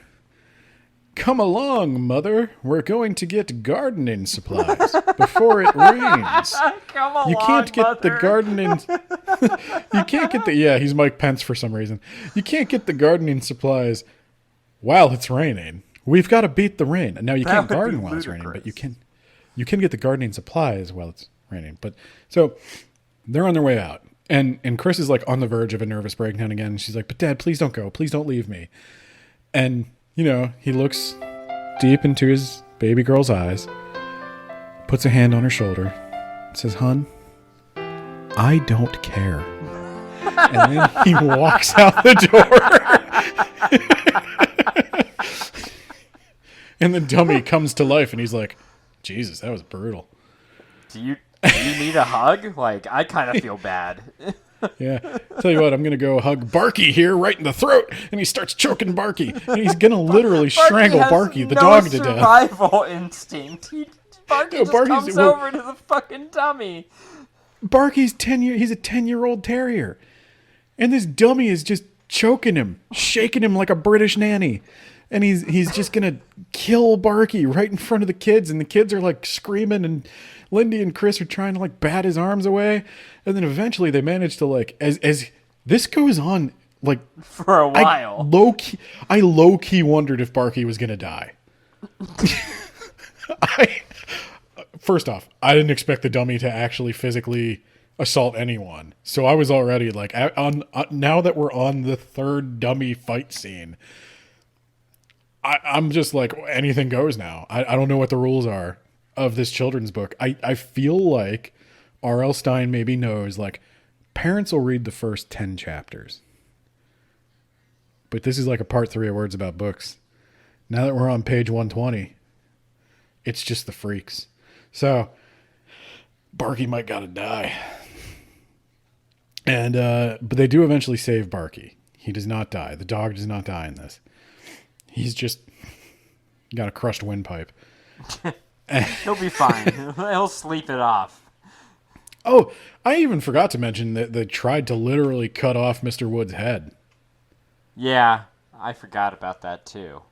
Come along, Mother. We're going to get gardening supplies before it rains. Come along, you can't get Mother. the gardening. You can't get the. Yeah, he's Mike Pence for some reason. You can't get the gardening supplies while it's raining. We've got to beat the rain. Now you can't garden while it's raining, but you can get the gardening supplies while it's raining. But so they're on their way out, and Chris is like on the verge of a nervous breakdown again. And she's like, "But Dad, please don't go. Please don't leave me." And he looks deep into his baby girl's eyes, puts a hand on her shoulder, says, "Hun, I don't care." And then he walks out the door. And the dummy comes to life, and he's like, Jesus, that was brutal. Do you need a hug? Like, I kind of feel bad. Yeah. Tell you what, I'm going to go hug Barky here right in the throat. And he starts choking Barky. And he's going to literally strangle Barky, the dog, to death. Survival instinct. Barky just comes over to the fucking dummy. Barky's 10 years. He's a 10-year-old terrier. And this dummy is just choking him, shaking him like a British nanny. And he's just going to kill Barky right in front of the kids. And the kids are like screaming, and Lindy and Chris are trying to like bat his arms away. And then eventually they manage to like, as this goes on, like for a while, I low key wondered if Barky was going to die. First off, I didn't expect the dummy to actually physically assault anyone. So I was already like, now that we're on the third dummy fight scene, I'm just like, anything goes now. I don't know what the rules are of this children's book. I feel like R.L. Stine maybe knows, like, parents will read the first 10 chapters. But this is like a part 3 of Words About Books. Now that we're on page 120, it's just the freaks. So, Barky might gotta die. And, but they do eventually save Barky. He does not die. The dog does not die in this. He's just got a crushed windpipe. He'll be fine. He'll sleep it off. Oh, I even forgot to mention that they tried to literally cut off Mr. Wood's head. Yeah, I forgot about that too.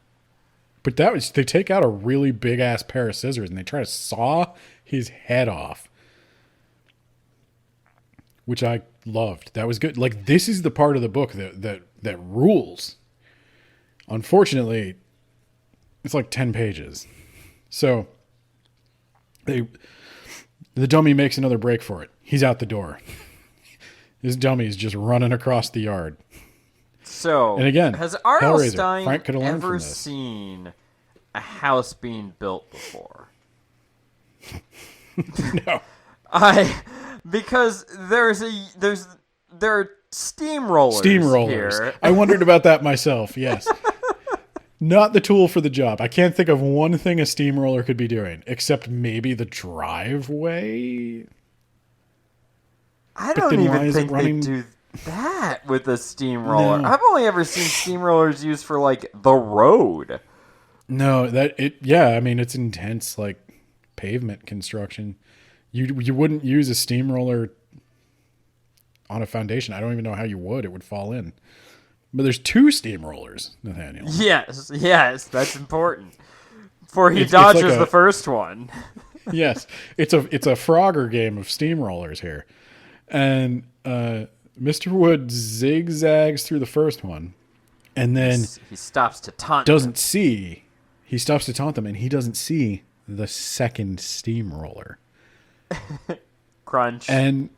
But they take out a really big ass pair of scissors and they try to saw his head off. Which I loved. That was good. Like, this is the part of the book that rules. Unfortunately, it's like 10 pages. So the dummy makes another break for it. He's out the door. This dummy's just running across the yard. So, and again, has R.L. Hellraiser. Stine Frank could have learned from ever this. seen a house being built before? No. Because there are steamrollers. Steamrollers. Here. I wondered about that myself. Yes. Not the tool for the job. I can't think of one thing a steamroller could be doing, except maybe the driveway. I don't even think they do that with a steamroller. No. I've only ever seen steamrollers used for like the road. No, I mean, it's intense, like pavement construction. You wouldn't use a steamroller on a foundation. I don't even know how you would. It would fall in. But there's 2 steamrollers, Nathaniel. Yes, that's important. For he dodges like the first one. Yes, it's a Frogger game of steamrollers here, and Mr. Wood zigzags through the first one, and then he stops to taunt. He stops to taunt them, and he doesn't see the second steamroller. Crunch. And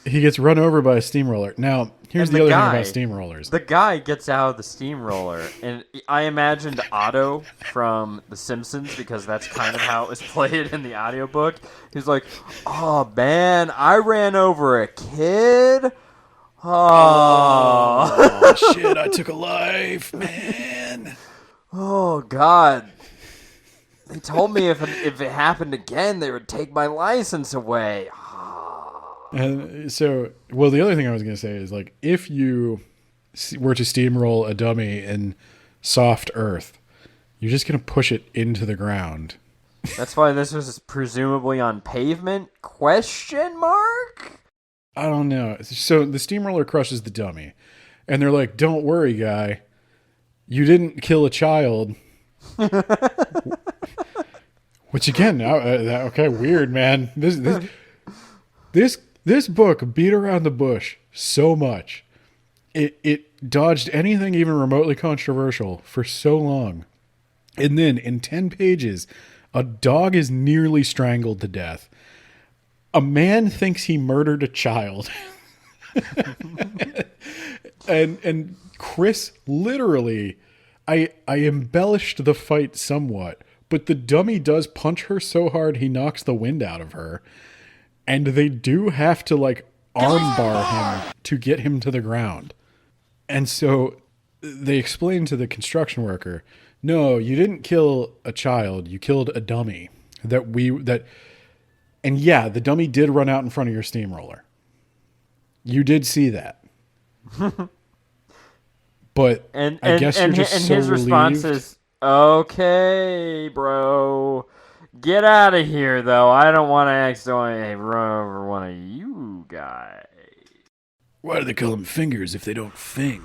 he gets run over by a steamroller. Now, here's the other thing about steamrollers. The guy gets out of the steamroller, and I imagined Otto from The Simpsons, because that's kind of how it was played in the audiobook. He's like, "Oh, man, I ran over a kid. Oh, shit, I took a life, man. Oh, God. They told me if it happened again, they would take my license away." And so, well, the other thing I was going to say is, like, if you were to steamroll a dummy in soft earth, you're just going to push it into the ground. That's why this was presumably on pavement? Question mark? I don't know. So the steamroller crushes the dummy, and they're like, "Don't worry, guy. You didn't kill a child." Which, again, okay, weird, man. This book beat around the bush so much. It dodged anything even remotely controversial for so long. And then in 10 pages, a dog is nearly strangled to death. A man thinks he murdered a child. and Chris literally, I embellished the fight somewhat, but the dummy does punch her so hard he knocks the wind out of her. And they do have to, like, armbar him to get him to the ground. And so they explain to the construction worker, "No, you didn't kill a child. You killed a dummy." And yeah, the dummy did run out in front of your steamroller. You did see that. But I guess you're just so his response relieved. is, "Okay, bro. Get out of here, though. I don't want to accidentally run over one of you guys." Why do they call them fingers if they don't fing?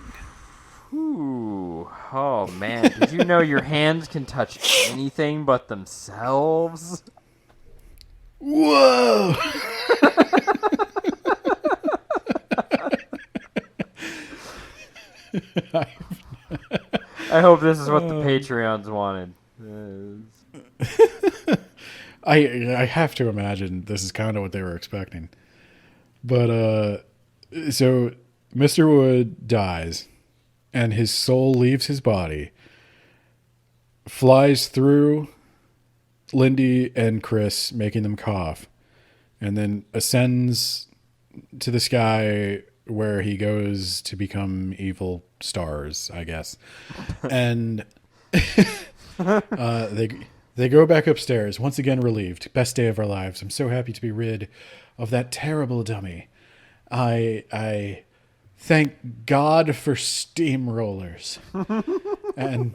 Ooh. Oh, man. Did you know your hands can touch anything but themselves? Whoa! I hope this is what the Patreons wanted. I have to imagine this is kind of what they were expecting. But so Mr. Wood dies, and his soul leaves his body, flies through Lindy and Chris, making them cough, and then ascends to the sky where he goes to become evil stars, I guess. And they go back upstairs, once again relieved. Best day of our lives. I'm so happy to be rid of that terrible dummy. I thank God for steamrollers. And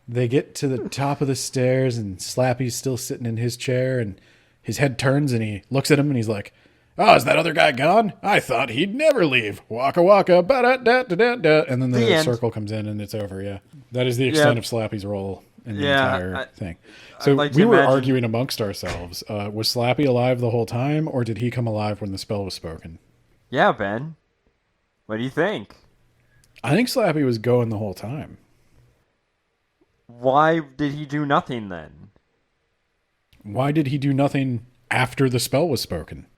they get to the top of the stairs, and Slappy's still sitting in his chair, and his head turns, and he looks at him, and he's like, "Oh, is that other guy gone? I thought he'd never leave. Waka waka, ba-da-da-da-da-da." And then the circle comes in, and it's over, yeah. That is the extent of Slappy's role in the entire thing. So we were arguing amongst ourselves. Was Slappy alive the whole time, or did he come alive when the spell was spoken? Yeah, Ben. What do you think? I think Slappy was going the whole time. Why did he do nothing then? Why did he do nothing after the spell was spoken?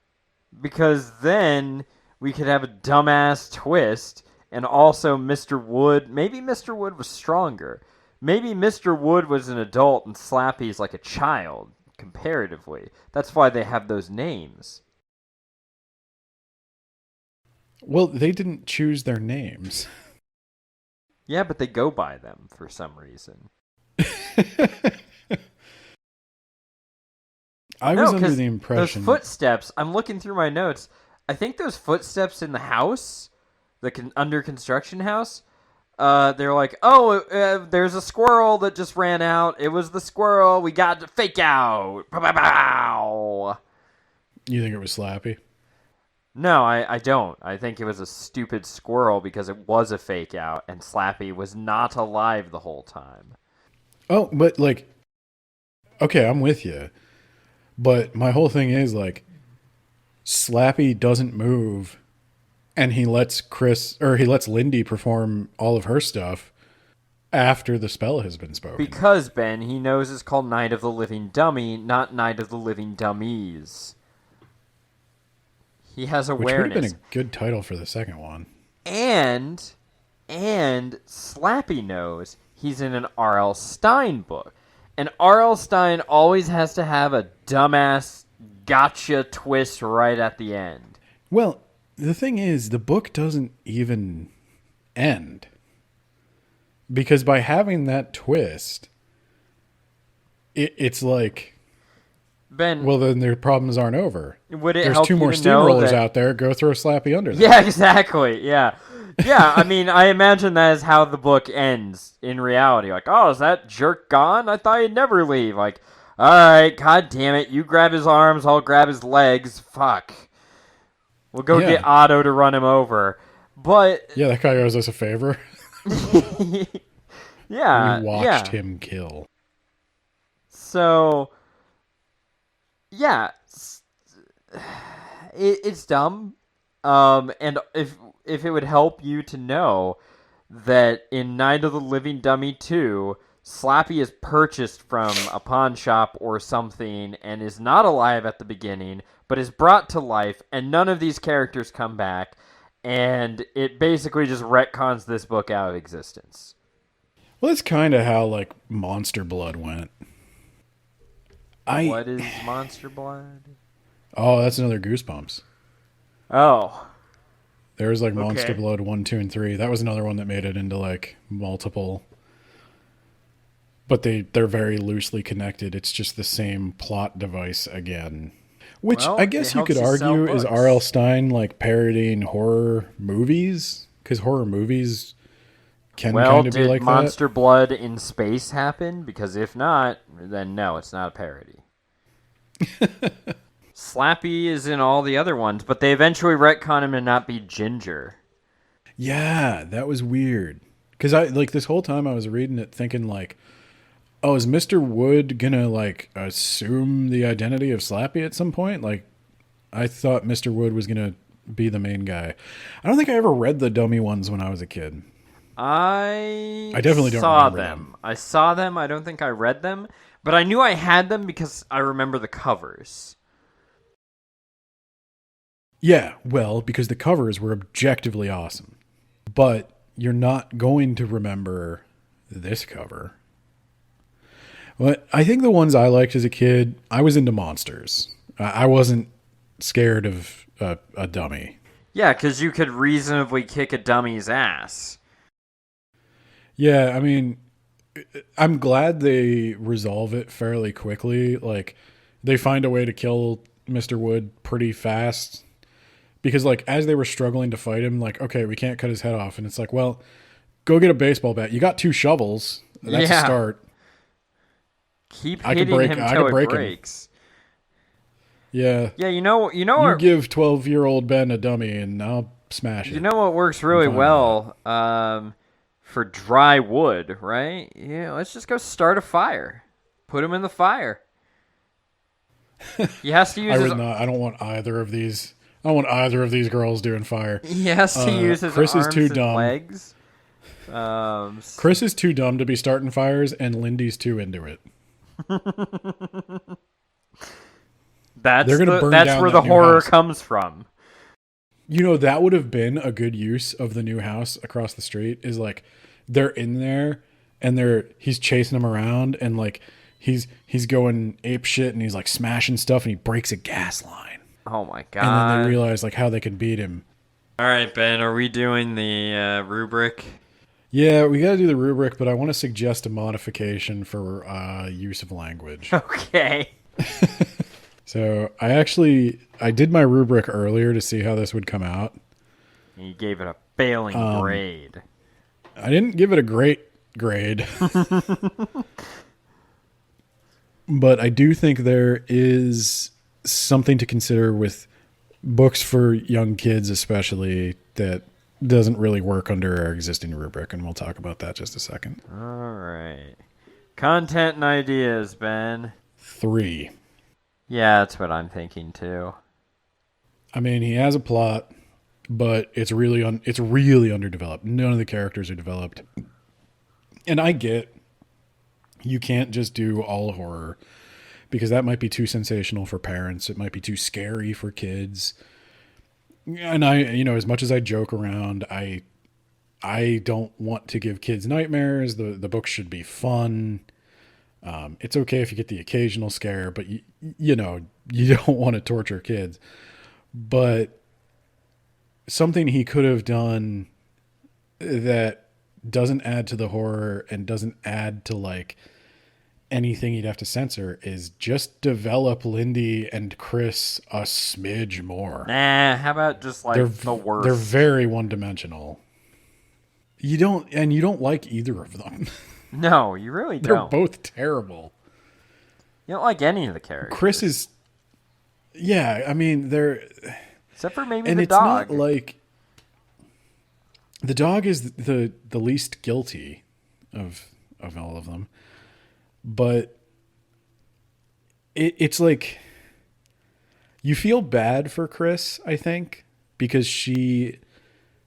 Because then we could have a dumbass twist, and also Mr. Wood. Maybe Mr. Wood was stronger. Maybe Mr. Wood was an adult and Slappy's like a child, comparatively. That's why they have those names. Well, they didn't choose their names. Yeah, but they go by them for some reason. I was under the impression... Those footsteps, I'm looking through my notes. I think those footsteps in the house, the under construction house, they're like, oh, there's a squirrel that just ran out. It was the squirrel. We got to fake out. Pow. You think it was Slappy? No, I don't. I think it was a stupid squirrel because it was a fake out, and Slappy was not alive the whole time. Oh, but like, okay, I'm with you. But my whole thing is like, Slappy doesn't move, and he lets Lindy perform all of her stuff after the spell has been spoken. Because, Ben, he knows it's called Night of the Living Dummy, not Night of the Living Dummies. He has awareness. Which would have been a good title for the second one. And Slappy knows he's in an R.L. Stine book. And R.L. Stine always has to have a dumbass gotcha twist right at the end. Well, the thing is, the book doesn't even end. Because by having that twist, it's like, Ben, well, then their problems aren't over. Would it There's help 2 more you to know steamrollers that... out there. Go throw Slappy under them. Yeah, exactly. Yeah. Yeah, I mean, I imagine that is how the book ends in reality. Like, oh, is that jerk gone? I thought he'd never leave. Like, all right, god damn it. You grab his arms, I'll grab his legs. Fuck. We'll go get Otto to run him over. But... Yeah, that guy owes us a favor. Yeah. We watched him kill. So... Yeah. It's dumb. And if it would help you to know that in Night of the Living Dummy 2, Slappy is purchased from a pawn shop or something and is not alive at the beginning, but is brought to life, and none of these characters come back, and it basically just retcons this book out of existence. Well, that's kind of how, like, Monster Blood went. What is Monster Blood? Oh, that's another Goosebumps. Oh. There was like Monster Blood 1, 2, and 3. That was another one that made it into like multiple. But they're very loosely connected. It's just the same plot device again. Which I guess you could argue is R.L. Stine like parodying horror movies? Because horror movies can kind of be like that. Well, did Monster Blood in Space happen? Because if not, then no, it's not a parody. Slappy is in all the other ones, but they eventually retcon him to not be Ginger. Yeah, that was weird. Because I like this whole time I was reading it thinking like, oh, is Mr. Wood gonna like assume the identity of Slappy at some point? Like, I thought Mr. Wood was gonna be the main guy. I don't think I ever read the dummy ones when I was a kid. I definitely don't remember them. I saw them. I don't think I read them, but I knew I had them because I remember the covers. Yeah, well, because the covers were objectively awesome. But you're not going to remember this cover. Well, I think the ones I liked as a kid, I was into monsters. I wasn't scared of a dummy. Yeah, because you could reasonably kick a dummy's ass. Yeah, I mean, I'm glad they resolve it fairly quickly. Like, they find a way to kill Mr. Wood pretty fast. Because, like, as they were struggling to fight him, like, okay, we can't cut his head off. And it's like, well, go get a baseball bat. You got 2 shovels. That's a start. Keep hitting him till it breaks. Yeah. Yeah, you know. You give 12-year-old Ben a dummy, and I'll smash it. You know what works really well for dry wood, right? Yeah, let's just go start a fire. Put him in the fire. He has to use. I don't want either of these. I don't want either of these girls doing fire. He has to use his Chris arms is too and dumb. legs. Chris is too dumb to be starting fires, and Lindy's too into it. That's They're gonna burn that's down where that the new horror house. comes from. You know, that would have been a good use of the new house across the street. Is like they're in there and he's chasing them around, and like he's going ape shit, and he's like smashing stuff, and he breaks a gas line. Oh my god! And then they realize like how they can beat him. All right, Ben, are we doing the rubric? Yeah, we got to do the rubric, but I want to suggest a modification for use of language. Okay. So I did my rubric earlier to see how this would come out. You gave it a failing grade. I didn't give it a great grade. But I do think there is something to consider with books for young kids, especially, that doesn't really work under our existing rubric, and we'll talk about that just a second. All right. Content and ideas, Ben. 3. Yeah, that's what I'm thinking too. I mean, he has a plot, but it's really underdeveloped. None of the characters are developed. And I get you can't just do all horror because that might be too sensational for parents. It might be too scary for kids. And as much as I joke around, I don't want to give kids nightmares. The book should be fun. It's okay if you get the occasional scare, but you don't want to torture kids. But something he could have done that doesn't add to the horror and doesn't add to like anything you'd have to censor is just develop Lindy and Chris a smidge more. Nah, how about just like the worst? They're very one-dimensional. You don't like either of them. No, you really They're don't. both terrible. You don't like any of the characters. Chris is... Yeah, I mean, they're... Except for maybe and the it's dog. not like... The dog is the least guilty of all of them. But it's like... You feel bad for Chris, I think, because she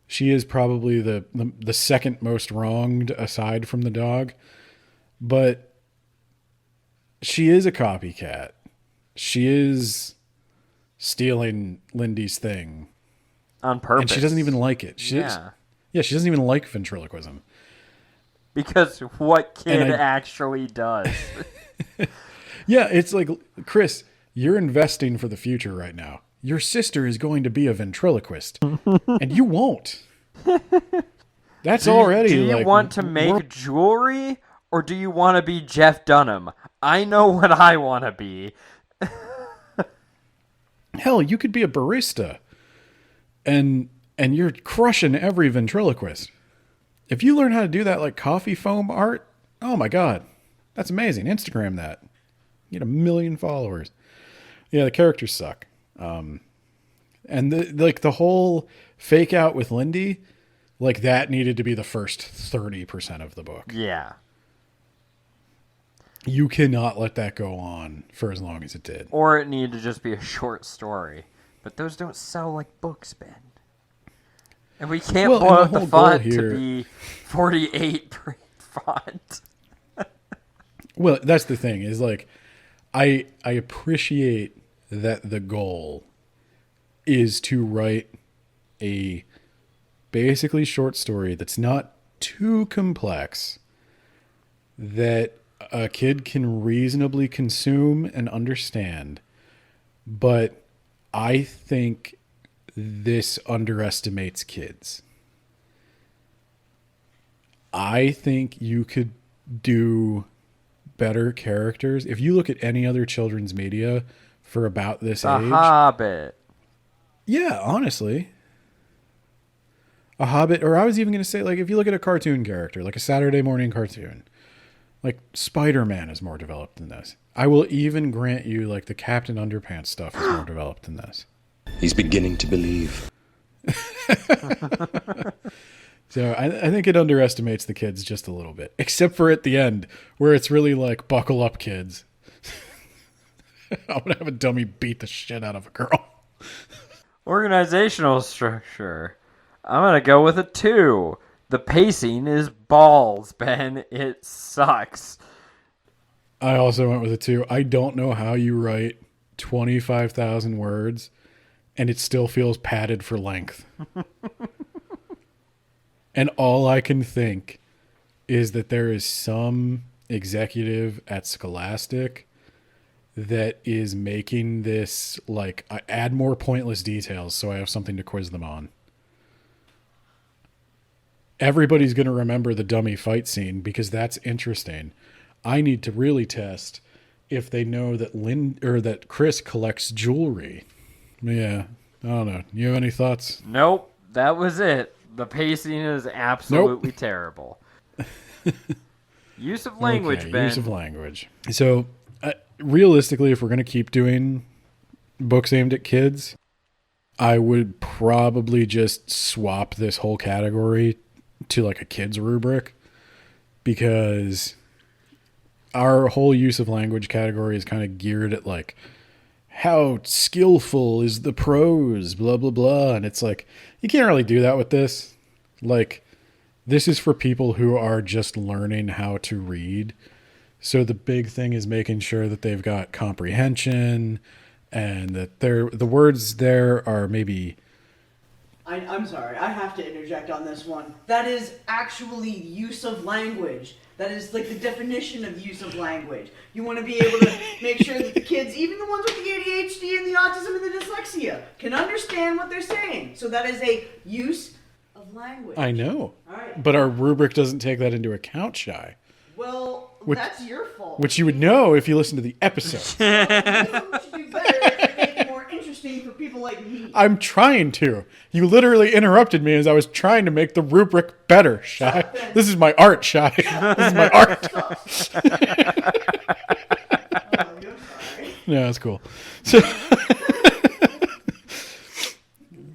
is probably the second most wronged aside from the dog. But she is a copycat. She is stealing Lindy's thing. On purpose. And she doesn't even like it. She doesn't even like ventriloquism. Because what kid actually does? Yeah, it's like, Chris, you're investing for the future right now. Your sister is going to be a ventriloquist. And you won't. That's Do you like, want to make jewelry, or do you want to be Jeff Dunham? I know what I want to be. Hell, you could be a barista. And you're crushing every ventriloquist. If you learn how to do that like coffee foam art, oh my God. That's amazing. Instagram that. You get 1 million followers. Yeah, the characters suck. And the whole fake out with Lindy, like that needed to be the first 30% of the book. Yeah. You cannot let that go on for as long as it did. Or it needed to just be a short story. But those don't sell like books, Ben. And we can't blow out the font to be 48 font. Well, that's the thing, is like, I appreciate that the goal is to write a basically short story that's not too complex, that a kid can reasonably consume and understand. But I think this underestimates kids. I think you could do better characters. If you look at any other children's media for about this age. The Hobbit. Yeah, honestly. A Hobbit, or I was even going to say, like, if you look at a cartoon character, like a Saturday morning cartoon, like Spider-Man is more developed than this. I will even grant you, like, the Captain Underpants stuff is more developed than this. He's beginning to believe. So I think it underestimates the kids just a little bit, except for at the end where it's really like, buckle up, kids. I would have a dummy beat the shit out of a girl. Organizational structure. I'm going to go with a 2. The pacing is balls, Ben. It sucks. I also went with a 2. I don't know how you write 25,000 words and it still feels padded for length. And all I can think is that there is some executive at Scholastic that is making this, like, I add more pointless details so I have something to quiz them on. Everybody's going to remember the dummy fight scene because that's interesting. I need to really test if they know that that Chris collects jewelry. Yeah, I don't know. You have any thoughts? Nope, that was it. The pacing is absolutely terrible. Use of language, Okay, Ben. Use of language. So, realistically, if we're going to keep doing books aimed at kids, I would probably just swap this whole category to like a kid's rubric, because our whole use of language category is kind of geared at like how skillful is the prose, blah blah blah, and it's like you can't really do that with this. Like, this is for people who are just learning how to read. So the big thing is making sure that they've got comprehension and that the words there are maybe... I'm sorry, I have to interject on this one. That is actually use of language. That is like the definition of use of language. You want to be able to make sure that the kids, even the ones with the ADHD and the autism and the dyslexia, can understand what they're saying. So that is a use of language. I know. All right. But our rubric doesn't take that into account, Shy. Well, that's your fault. Which you would know if you listen to the episode. You should do better to make it more interesting for people like me. I'm trying to. You literally interrupted me as I was trying to make the rubric better, Shy. This is my art, Shy. This is my art. No, that's cool.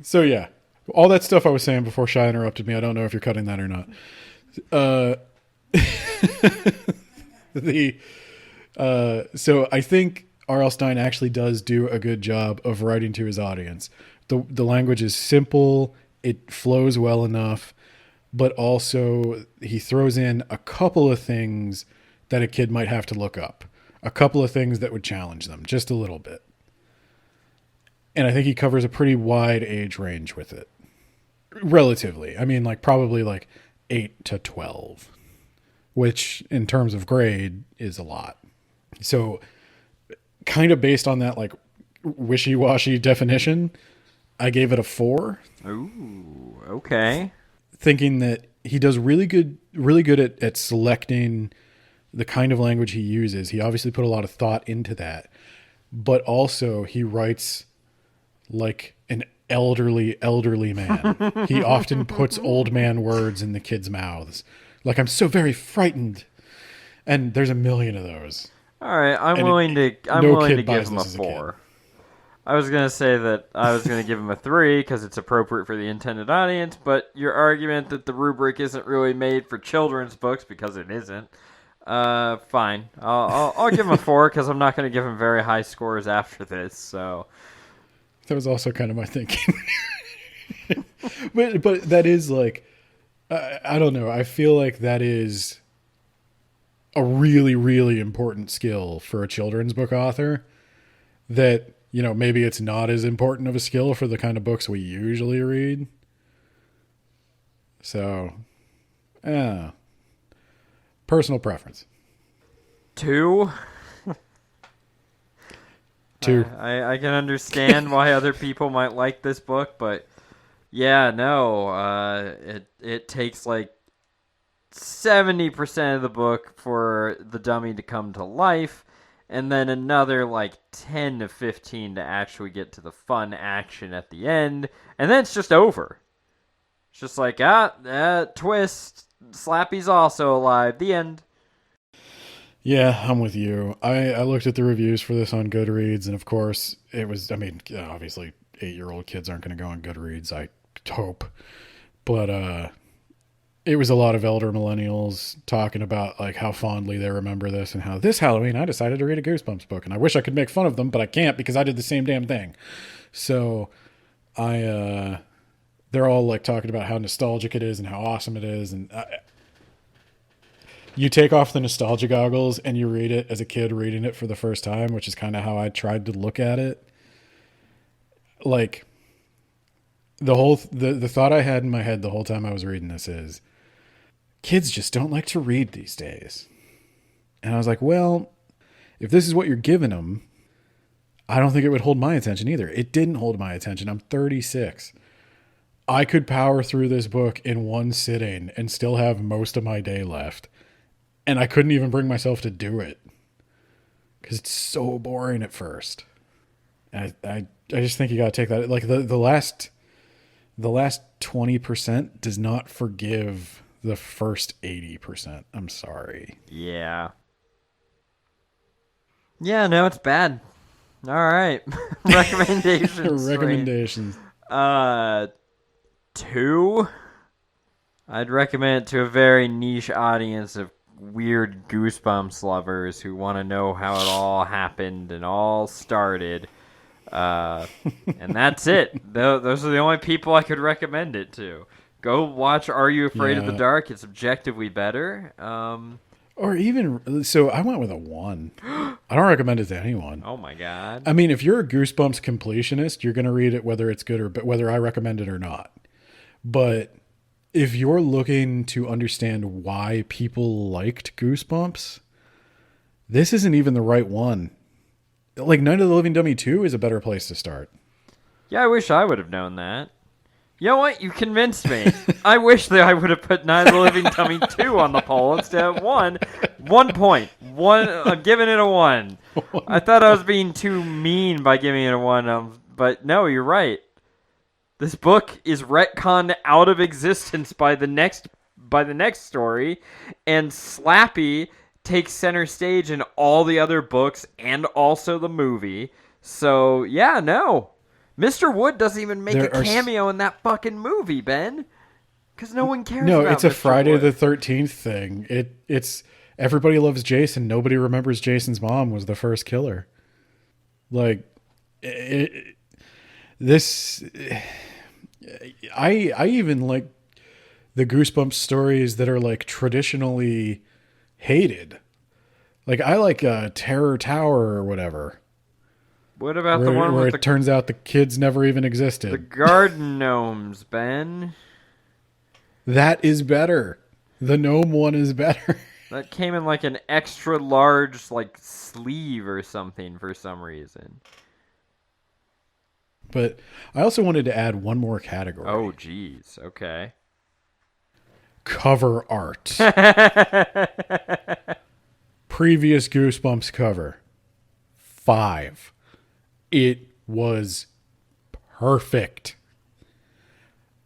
So yeah, all that stuff I was saying before Shy interrupted me. I don't know if you're cutting that or not. So I think R.L. Stine actually does do a good job of writing to his audience. The language is simple, it flows well enough, but also he throws in a couple of things that a kid might have to look up, a couple of things that would challenge them just a little bit. And I think he covers a pretty wide age range with it, relatively. I mean, like probably like 8 to 12, which in terms of grade is a lot. So kind of based on that like wishy-washy definition, I gave it a 4. Ooh, okay. Thinking that he does really good at selecting the kind of language he uses. He obviously put a lot of thought into that, but also he writes like an elderly man. He often puts old man words in the kids' mouths. Like, I'm so very frightened. And there's a million of those. All right, I'm willing to give him a 4. I was going to say that I was going to give him a 3 because it's appropriate for the intended audience, but your argument that the rubric isn't really made for children's books, because it isn't, fine. I'll give him a 4 because I'm not going to give him very high scores after this, so... That was also kind of my thinking. but that is like, I don't know. I feel like that is a really, really important skill for a children's book author that, you know, maybe it's not as important of a skill for the kind of books we usually read. So, personal preference. 2. 2. I can understand why other people might like this book, but yeah, no, it takes like 70% of the book for the dummy to come to life, and then another like 10 to 15 to actually get to the fun action at the end, and then it's just over. It's just like, twist, Slappy's also alive, the end. Yeah, I'm with you. I looked at the reviews for this on Goodreads, and of course, it was, I mean, obviously, 8-year-old kids aren't going to go on Goodreads, I hope. But it was a lot of elder millennials talking about like how fondly they remember this, and how this Halloween I decided to read a Goosebumps book, and I wish I could make fun of them, but I can't because I did the same damn thing. So They're all like talking about how nostalgic it is and how awesome it is, and you take off the nostalgia goggles and you read it as a kid reading it for the first time, which is kind of how I tried to look at it. Like the thought I had in my head the whole time I was reading this is, kids just don't like to read these days. And I was like, well, if this is what you're giving them, I don't think it would hold my attention either. It didn't hold my attention. I'm 36. I could power through this book in one sitting and still have most of my day left. And I couldn't even bring myself to do it because it's so boring at first. And I just think you got to take that. Like the last 20% does not forgive the first 80%. I'm sorry. Yeah. Yeah, no, it's bad. All right. Recommendations. Recommendations. 2. I'd recommend it to a very niche audience of weird Goosebumps lovers who want to know how it all happened and all started. And that's it. Those are the only people I could recommend it to. Go watch Are You Afraid of the Dark? It's objectively better. Or even, so I went with a 1. I don't recommend it to anyone. Oh my God. I mean, if you're a Goosebumps completionist, you're going to read it whether it's good or whether I recommend it or not. But if you're looking to understand why people liked Goosebumps, this isn't even the right one. Like, Night of the Living Dummy 2 is a better place to start. Yeah, I wish I would have known that. You know what? You convinced me. I wish that I would have put Night of the Living Dummy 2 on the poll instead of 1. 1 point. I'm giving it a 1. I thought I was being too mean by giving it a 1, but no, you're right. This book is retconned out of existence by the next story, and Slappy takes center stage in all the other books and also the movie. So, yeah, no. Mr. Wood doesn't even make a cameo in that fucking movie, Ben. Because no one cares about it's a Mr. Friday Wood. the 13th thing. It's everybody loves Jason. Nobody remembers Jason's mom was the first killer. Like, I even like the Goosebumps stories that are like traditionally hated. Like, I like Terror Tower or whatever. What about the one where with it turns out the kids never even existed? The garden gnomes, Ben. That is better. The gnome one is better. That came in like an extra large like sleeve or something for some reason. But I also wanted to add one more category. Oh, geez. Okay. Cover art. Previous Goosebumps cover. 5. It was perfect.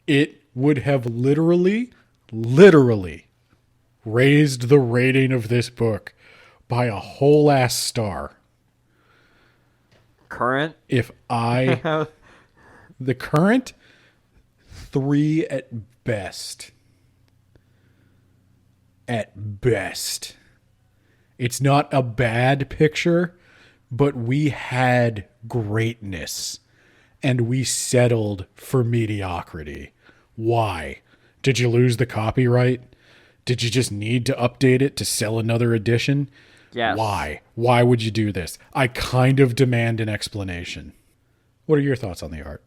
It would have literally raised the rating of this book by a whole ass star. Current? The current 3 at best. At best. It's not a bad picture, but we had greatness and we settled for mediocrity. Why? Did you lose the copyright? Did you just need to update it to sell another edition? Yes. Why? Why would you do this? I kind of demand an explanation. What are your thoughts on the art?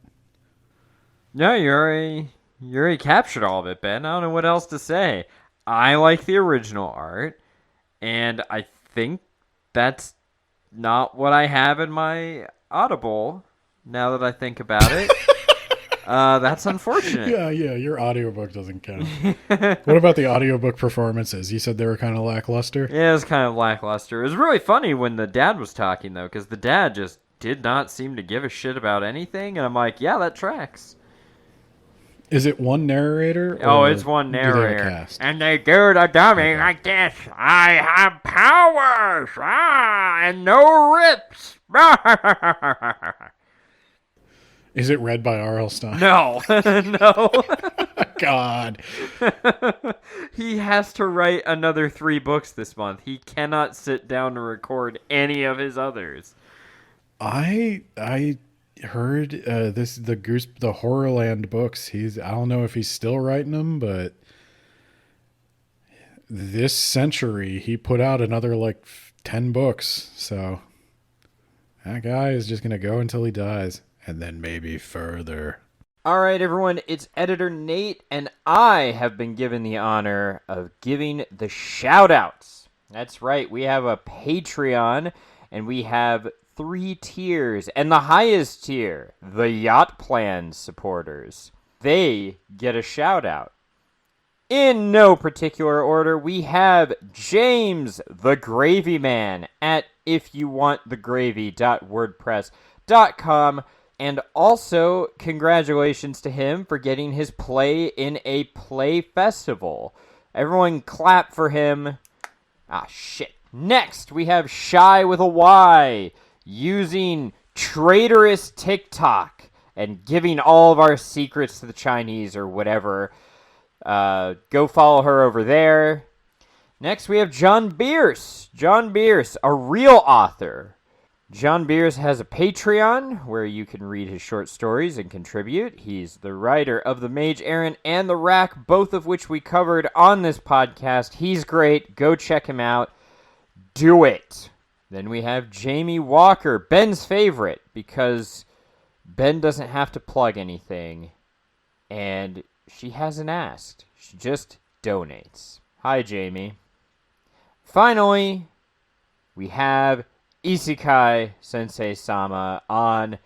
No, you already captured all of it, Ben. I don't know what else to say. I like the original art, and I think that's not what I have in my Audible, now that I think about it. That's unfortunate. Yeah, your audiobook doesn't count. What about the audiobook performances? You said they were kind of lackluster? Yeah, it was kind of lackluster. It was really funny when the dad was talking, though, because the dad just did not seem to give a shit about anything, and I'm like, yeah, that tracks. Is it one narrator? Oh, it's one narrator. Do they have a cast? And they do the dummy like this. I have powers! And no rips! Is it read by R.L. Stine? No. No. God. He has to write another 3 books this month. He cannot sit down to record any of his others. I heard the Horrorland books. I don't know if he's still writing them, but this century he put out another like 10 books. So that guy is just gonna go until he dies, and then maybe further. All right, everyone, it's Editor Nate, and I have been given the honor of giving the shout-outs. That's right, we have a Patreon, and we have 3 tiers, and the highest tier, the Yacht Plan supporters. They get a shout-out. In no particular order, we have James the Gravy Man at ifyouwantthegravy.wordpress.com. And also, congratulations to him for getting his play in a play festival. Everyone clap for him. Ah, shit. Next, we have Shy with a Y, using traitorous TikTok and giving all of our secrets to the Chinese or whatever. Go follow her over there. Next, we have John Bierce. John Bierce, a real author. John Bierce has a Patreon where you can read his short stories and contribute. He's the writer of The Mage Errant and The Rack, both of which we covered on this podcast. He's great. Go check him out. Do it. Then we have Jamie Walker, Ben's favorite, because Ben doesn't have to plug anything, and she hasn't asked. She just donates. Hi, Jamie. Finally, we have Isekai Sensei Sama on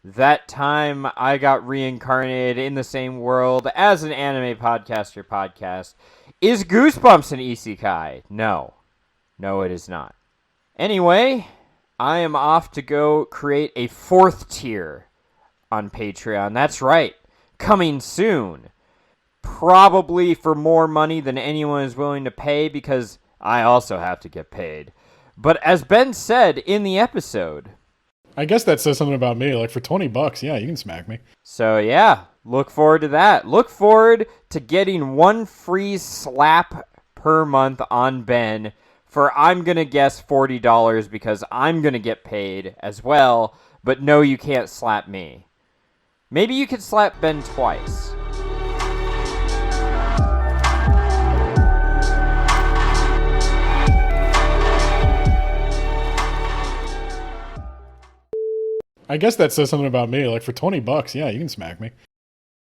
That Time I Got Reincarnated in the Same World as an Anime Podcaster podcast. Is Goosebumps an Isekai? No. No, it is not. Anyway, I am off to go create a 4th tier on Patreon. That's right. Coming soon. Probably for more money than anyone is willing to pay, because I also have to get paid. But as Ben said in the episode, I guess that says something about me. Like, for $20, yeah, you can smack me. So yeah, look forward to that. Look forward to getting 1 free slap per month on Ben for, I'm going to guess, $40, because I'm going to get paid as well. But no, you can't slap me. Maybe you could slap Ben twice. I guess that says something about me. Like, for $20, yeah, you can smack me.